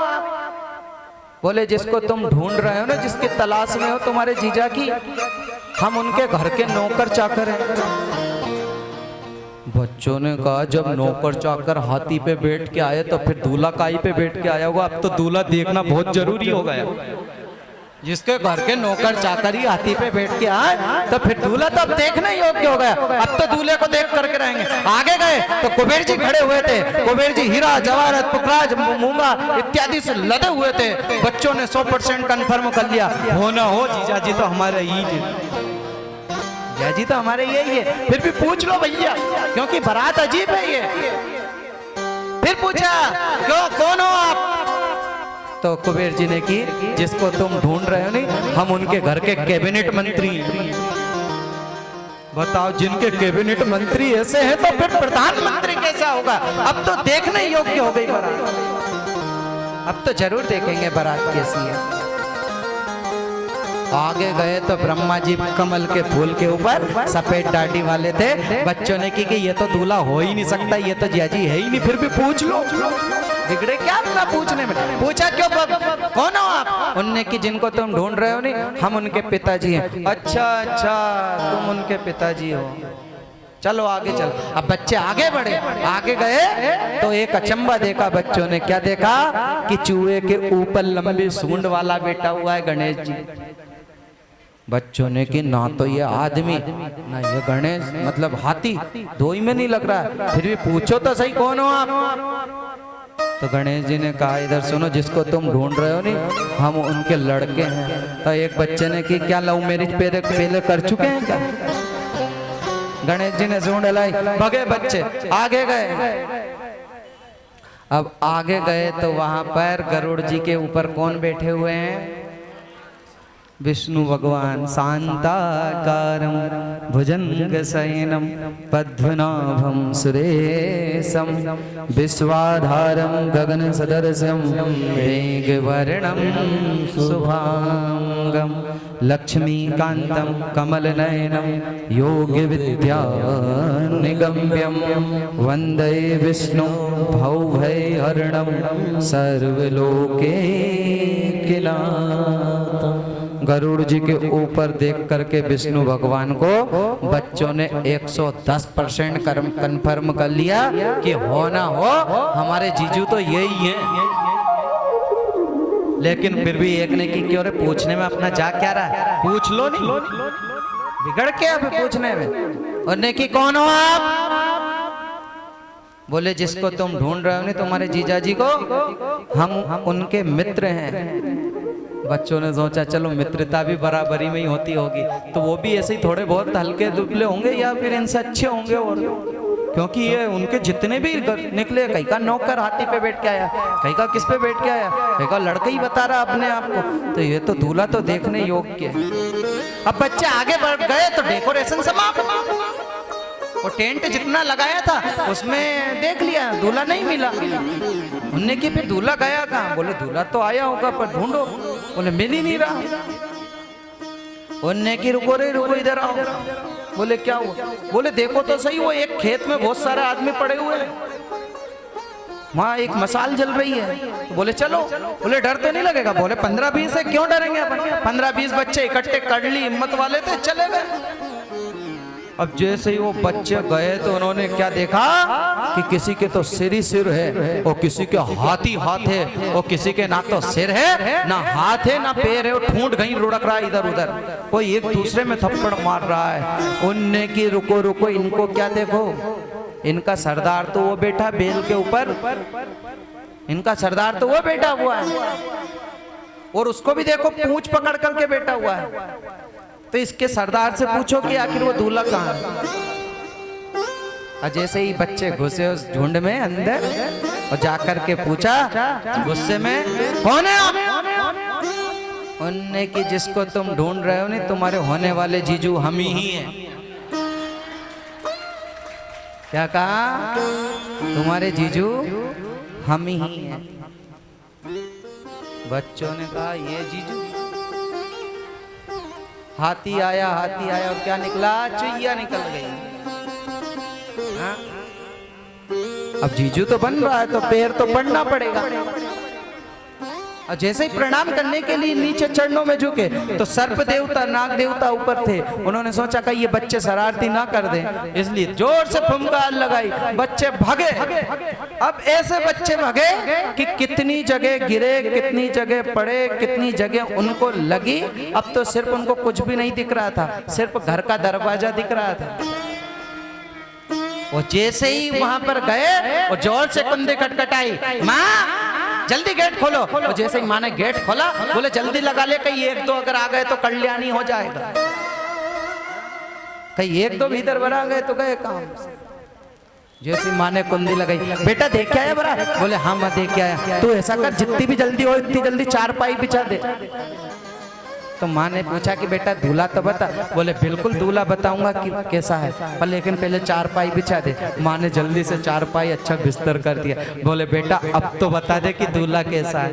बोले जिसको तुम ढूंढ रहे हो ना, जिसकी तलाश में हो, तुम्हारे जीजा की, हम उनके घर के नौकर चाकर हैं। बच्चों ने कहा जब नौकर चाकर हाथी पे बैठ के आए तो फिर दूल्हा काई पे बैठ के आया होगा? अब तो दूल्हा देखना बहुत जरूरी हो गया। जिसके घर के नौकर चाकर ही हाथी पे बैठ के आए तो फिर दूल्हा तो अब देखने योग्य हो गया। अब तो दूल्हे को देख करके रहेंगे। आगे गए तो कुबेर जी खड़े हुए थे। कुबेर जी हीरा जवाहरत पुखराज मूंगा इत्यादि से लदे हुए थे। बच्चों ने 100% कन्फर्म कर लिया, हो ना हो जीजा जी तो हमारे ही, जीजा जी तो हमारे यही है। फिर भी पूछ लो भैया, क्योंकि बारात अजीब है ये। फिर पूछा क्यों कौन हो आप? तो कुबेर जी ने की जिसको तुम ढूंढ रहे हो नहीं, हम उनके घर के कैबिनेट मंत्री। बताओ जिनके कैबिनेट मंत्री ऐसे हैं तो फिर प्रधानमंत्री कैसा होगा? अब तो देखने योग्य हो गई बारात। अब तो जरूर देखेंगे बारात कैसी है। आगे गए तो ब्रह्मा जी कमल के फूल के ऊपर सफेद दाढ़ी वाले थे। बच्चों ने की कि ये तो दूल्हा हो ही नहीं सकता, ये तो जिया जी है ही नहीं। फिर भी पूछ लो, बिगड़े क्या अपना पूछने में? पूछा क्यों कौन हो आप? उनने की जिनको तुम ढूंढ रहे हो नहीं, हम उनके पिताजी हैं। अच्छा अच्छा तुम उनके पिताजी हो, चलो आगे चल। अब बच्चे आगे बढ़े, आगे गए तो एक अचंबा देखा बच्चों ने। क्या देखा कि चूहे के ऊपर लंबी सूंड वाला बैठा हुआ है गणेश जी। बच्चों ने कि ना तो ये आदमी ना ये गणेश, मतलब हाथी, दो ही में नहीं लग रहा है, फिर भी पूछो तो सही कौन हो आप। तो गणेश जी ने कहा इधर सुनो, जिसको तुम ढूंढ रहे हो नहीं हम उनके लड़के हैं। तो एक बच्चे ने कि क्या लव मैरिज पहले कर चुके हैं क्या? गणेश जी ने सूंड लाई, भगे बच्चे, आगे गए। अब आगे गए तो वहां पर गरुड़ जी के ऊपर कौन बैठे हुए हैं? विष्णु भगवान। शांताकारं भुजंगशयनं पद्मनाभं सुरेशं विश्वाधारं गगनसदृशं मेघवर्णं शुभांगं लक्ष्मीकान्तं कमलनयनं योगविद्यानिगम्यं वन्दे विष्णु भवभयहरणं सर्वलोकैकनाथम्। गरुड़ जी के ऊपर देख करके विष्णु भगवान को बच्चों ने 110% कन्फर्म कर लिया कि हो ना हो हमारे जीजू तो यही हैं। लेकिन फिर भी एक ने की क्यों रे, पूछने में अपना जा क्या रहा है, पूछ लो नहीं, बिगड़ के अब पूछने में। और ने की कौन हो आप? बोले जिसको तुम ढूंढ रहे हो नहीं तुम्हारे जीजा जी को, हम उनके मित्र हैं। बच्चों ने सोचा चलो मित्रता भी बराबरी में ही होती होगी, तो वो भी ऐसे ही थोड़े बहुत हल्के दुबले होंगे या फिर इनसे अच्छे होंगे। और क्योंकि ये उनके जितने भी निकले, कहीं का नौकर हाथी पे बैठ के आया, कहीं का किस पे बैठ के आया, कहीं का लड़का ही बता रहा अपने आप को, तो ये तो दूल्हा तो देखने योग्य है। अब बच्चे आगे बढ़ गए तो डेकोरेशन समाप्त। वो टेंट जितना लगाया था उसमें देख लिया दूल्हा नहीं मिला। उनने की फिर दूल्हा गया कहाँ? बोले दूल्हा तो आया होगा पर ढूंढो। बोले मिल ही नहीं रहा। उनने की रुको रे रुको, इधर आओ। बोले क्या हुआ? बोले देखो तो सही, वो एक खेत में बहुत सारे आदमी पड़े हुए हैं, वहाँ एक मसाल जल रही है। तो बोले चलो। बोले डर तो नहीं लगेगा? बोले 15-20 है, क्यों डरेंगे अपन? 15-20 बच्चे इकट्ठे कर ली, हिम्मत वाले थे, चले गए। अब जैसे ही वो बच्चे गए तो उन्होंने क्या देखा कि किसी के तो सिर ही सिर है, और किसी के हाथ ही हाथ है, और किसी के ना तो सिर है ना हाथ है ना पैर है, और ठूंठ कहीं लुढ़क रहा है इधर उधर, कोई एक दूसरे में थप्पड़ मार रहा है। उनने की रुको रुको, इनको क्या देखो, इनका सरदार तो वो बैठा बेल के ऊपर, इनका सरदार तो वो बैठा हुआ है, और उसको भी देखो पूंछ पकड़ करके बैठा हुआ है। तो इसके सरदार से पूछो कि आखिर वो दूल्हा कहाँ है। और जैसे ही बच्चे घुसे उस झुंड में अंदर और जाकर के पूछा गुस्से में, कौन है आप? उनने की जिसको तुम ढूंढ रहे हो नहीं तुम्हारे होने वाले जीजू हम ही हैं। क्या कहा? तुम्हारे जीजू हम ही हैं। बच्चों ने कहा ये जीजू? हाथी आया और क्या निकला? चुईया निकल गई। हाँ? अब जीजू तो बन रहा है तो पैर तो पड़ना पड़ेगा। और जैसे ही प्रणाम करने के लिए नीचे चरणों में झुके तो सर्प देवता नाग देवता ऊपर थे। उन्होंने सोचा कि ये बच्चे शरारती ना कर दें, इसलिए जोर से फुंकार लगाई, बच्चे भागे। अब ऐसे बच्चे भागे कि कितनी जगह गिरे, कितनी जगह पड़े, कितनी जगह उनको लगी। अब तो सिर्फ उनको कुछ भी नहीं दिख रहा था, सिर्फ घर का दरवाजा दिख रहा था। वो जैसे ही वहां पर गए और जोर से कुंडी खटखटाई, माँ जल्दी गेट खोलो। और जैसे ही माँ ने गेट खोला, बोले जल्दी लगा ले, कहीं एक दो अगर आ गए तो कल्याणी हो जाएगा, कहीं एक दो भीतर भरा गए तो गए काम। जैसे माँ ने कुंडी लगाई, बेटा देख के आया बरा? बोले हाँ मैं देख के आया। तू ऐसा कर, जितनी भी जल्दी हो इतनी जल्दी चारपाई बिछा दे। तो माँ ने पूछा कि बेटा दूल्हा तो बता। बोले बिल्कुल दूल्हा बताऊंगा कि कैसा है, पर लेकिन पहले चारपाई बिछा दे। माँ ने जल्दी से चारपाई अच्छा बिस्तर कर दिया। बोले बेटा अब तो बता दे कि दूल्हा कैसा है।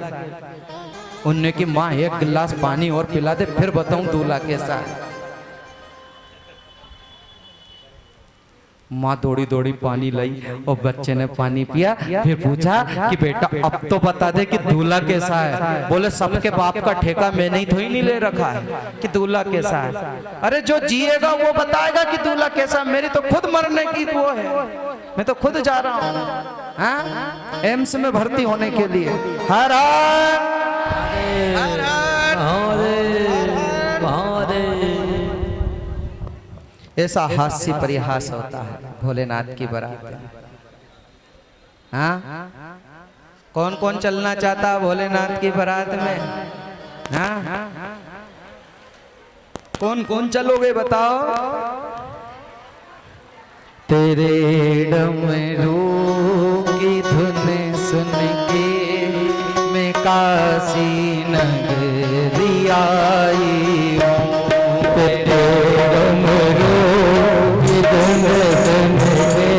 उनने की माँ एक गिलास पानी और पिला दे फिर बताऊं दूल्हा कैसा है। माँ दौड़ी दौड़ी पानी लाई और बच्चे ने पानी पिया। फिर पूछा कि बेटा अब तो बता दे कि दूल्हा कैसा है। बोले सबके बाप का ठेका मैंने ही थोड़ी नहीं ले रखा है कि दूल्हा कैसा है। अरे जो जिएगा वो बताएगा कि दूल्हा कैसा। मेरी तो खुद मरने की वो है, मैं तो खुद जा रहा हूँ हाँ एम्स में भर्ती होने के लिए। हर हर ऐसा हास्य परिहास होता है भोलेनाथ की बारात में। हाँ कौन कौन चलना चाहता है भोलेनाथ की बारात में? हाँ कौन कौन चलोगे बताओ? तेरे डमरू की धुन सुन के मैं काशी नगरी आई हूँ। तेरे डमरू की धुन सुन के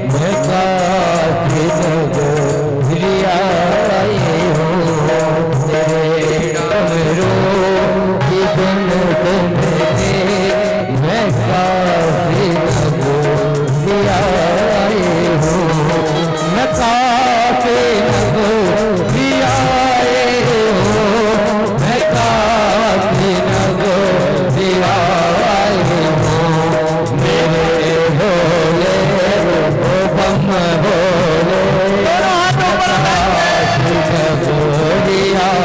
मैं काशी नगरी आई हूँ। तेरे डमरू की धुन सुन के मैं काशी नगरी आई हूँ। मैं काशी नगरी आई हूँ। मैं काशी नगरी आई हूँ। मेरे भोले ओ बम भोले काशी नगरी आई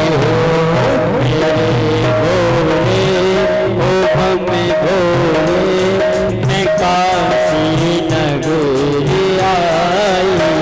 हूँ। मेरे भोले ओ बम भोले मैं काशी नगरी आई हूँ।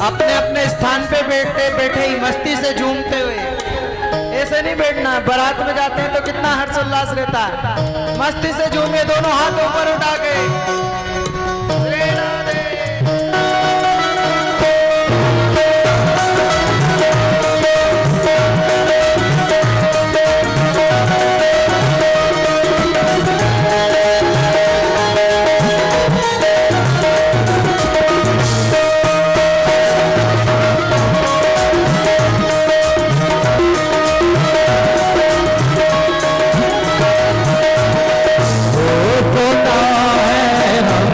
अपने अपने स्थान पे बैठे बैठे ही मस्ती से झूमते हुए, ऐसे नहीं बैठना। बारात में जाते हैं तो कितना हर्षोल्लास रहता है। मस्ती से झूमे, दोनों हाथ ऊपर उठा के। श्री राधे। सुना है हम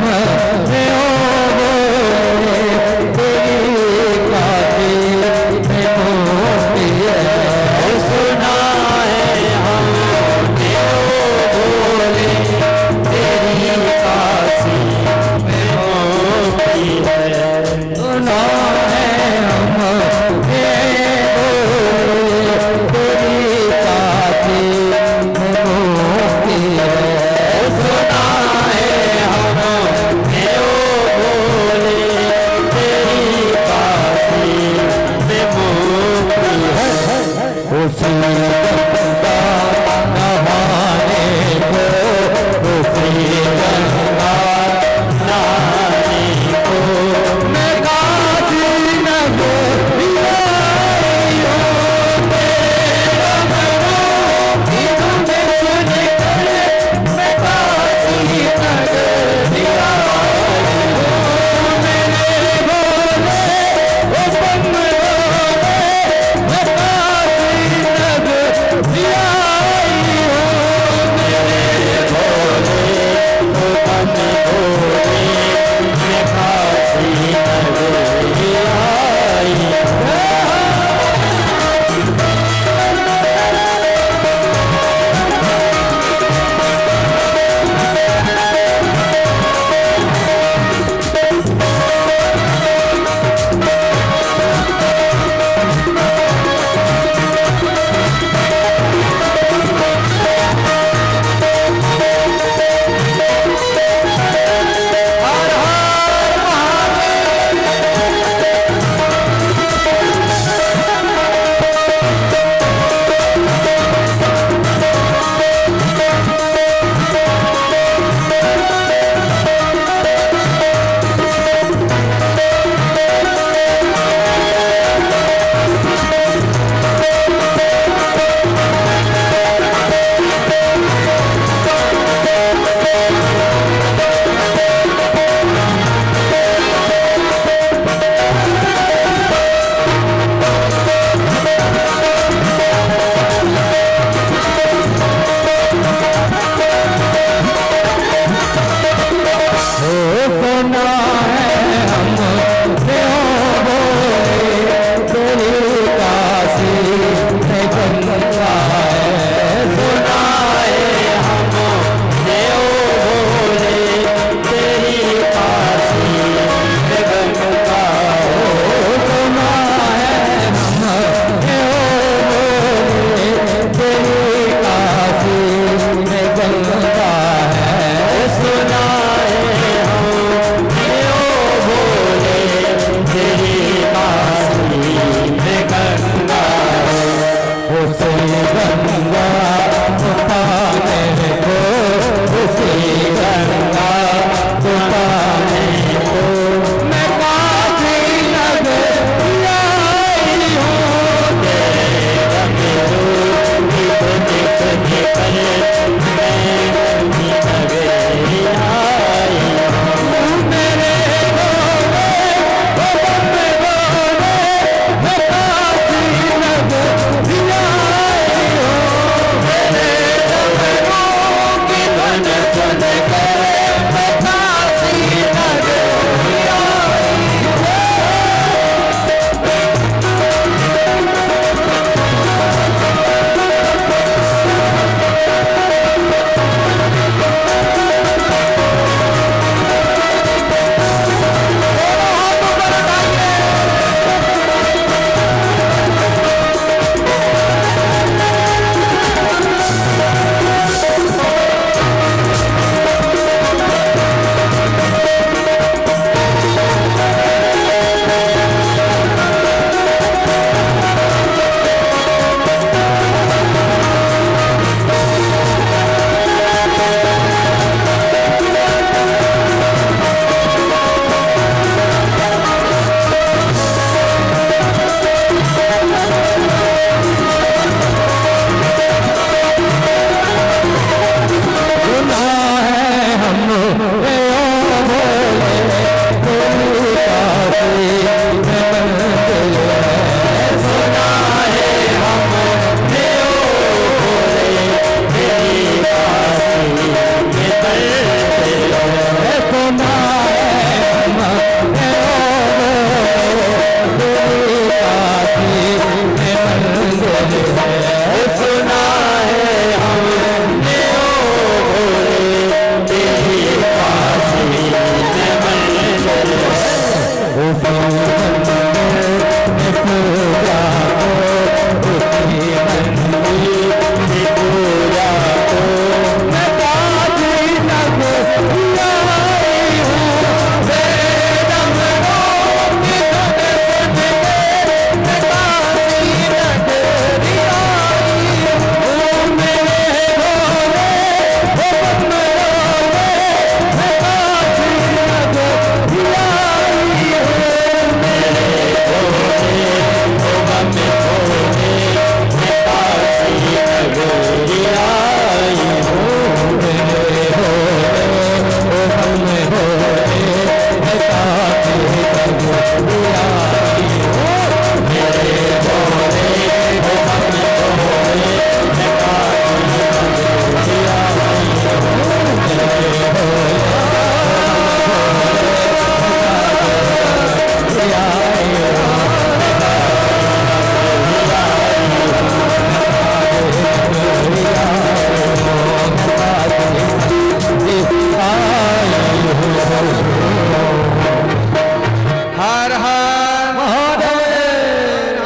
हर हर महादेव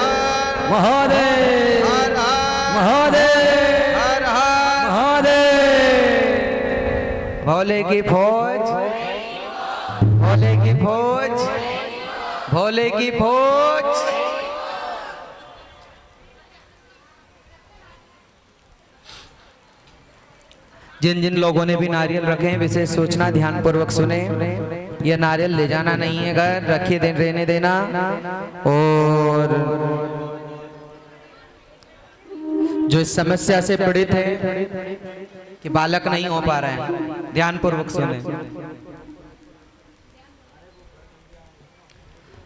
महादेव हर महादेव हर हर महादेव। भोले की फौज, भोले की फौज, भोले की फौज। जिन जिन लोगों ने भी नारियल रखे हैं विशेष सूचना ध्यान पूर्वक सुने। यह नारियल ले जाना नहीं है घर, रखिए रहने देना। और जो इस समस्या से पीड़ित है कि बालक नहीं हो पा रहे हैं, ध्यान पूर्वक सुने।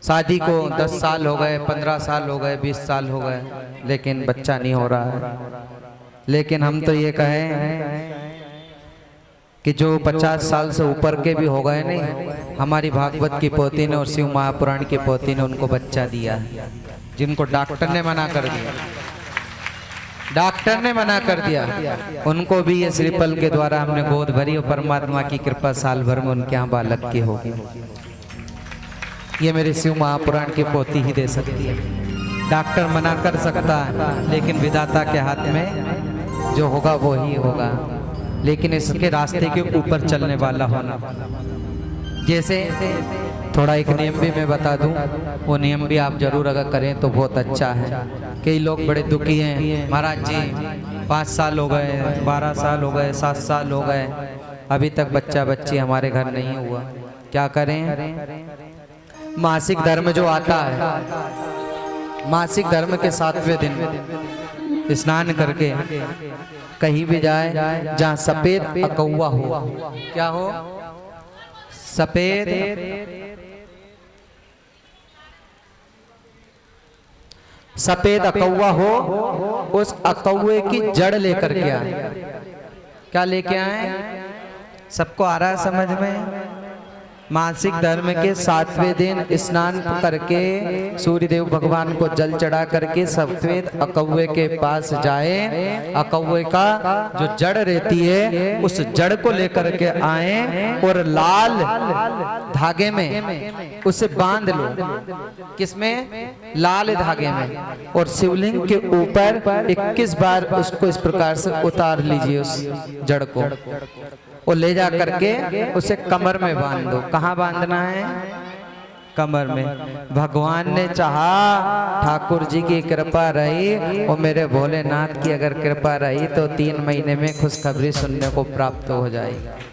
शादी को 10 साल हो गए, 15 साल हो गए, 20 साल हो गए, लेकिन बच्चा नहीं हो रहा है। लेकिन हम तो ये कहें कि जो 50 साल से ऊपर के भी हो गए नहीं, हमारी भागवत की पोती ने और शिव महापुराण की पोती ने उनको बच्चा दिया है, जिनको डॉक्टर ने मना कर दिया। डॉक्टर ने मना कर दिया, उनको भी ये श्रीफल के द्वारा हमने गोद भरी और परमात्मा की कृपा साल भर में उनके यहाँ बालक की होगी। ये मेरे शिव महापुराण की पोती ही दे सकती है। डॉक्टर मना कर सकता है, लेकिन विधाता के हाथ में जो होगा वो ही होगा। लेकिन इसके रास्ते के ऊपर चलने वाला होना। जैसे थोड़ा एक नियम भी मैं बता दूं, वो नियम भी आप जरूर अगर करें तो बहुत अच्छा है। कई लोग बड़े दुखी हैं, महाराज जी 5 साल हो गए, 12 साल हो गए, 7 साल हो गए, अभी तक बच्चा बच्ची हमारे घर नहीं हुआ, क्या करें? मासिक धर्म जो आता है, मासिक धर्म के 7वें दिन स्नान करके कहीं भी जाए जहाँ सफेद अकौवा हो। क्या हो? सफेद सफेद अकौवा हो, उस अकौवे की जड़ लेकर के आए। क्या लेके आए? सबको आ रहा है समझ में? मासिक धर्म के 7वें दिन स्नान करके सूर्यदेव भगवान को जल चढ़ा करके सफेद अकौवे के पास जाए। अकौवे का जो जड़ रहती है उस जड़ को लेकर के आए और लाल धागे में उसे बांध लो। किसमें? लाल धागे में। और शिवलिंग के ऊपर 21 बार उसको इस प्रकार से उतार लीजिए उस जड़ को, और ले जा करके उसे कमर में बांध दो। कहाँ बांधना है? कमर में। भगवान ने चाहा, ठाकुर जी की कृपा रही और मेरे भोलेनाथ की अगर कृपा रही तो 3 महीने में खुशखबरी सुनने को प्राप्त हो जाएगी।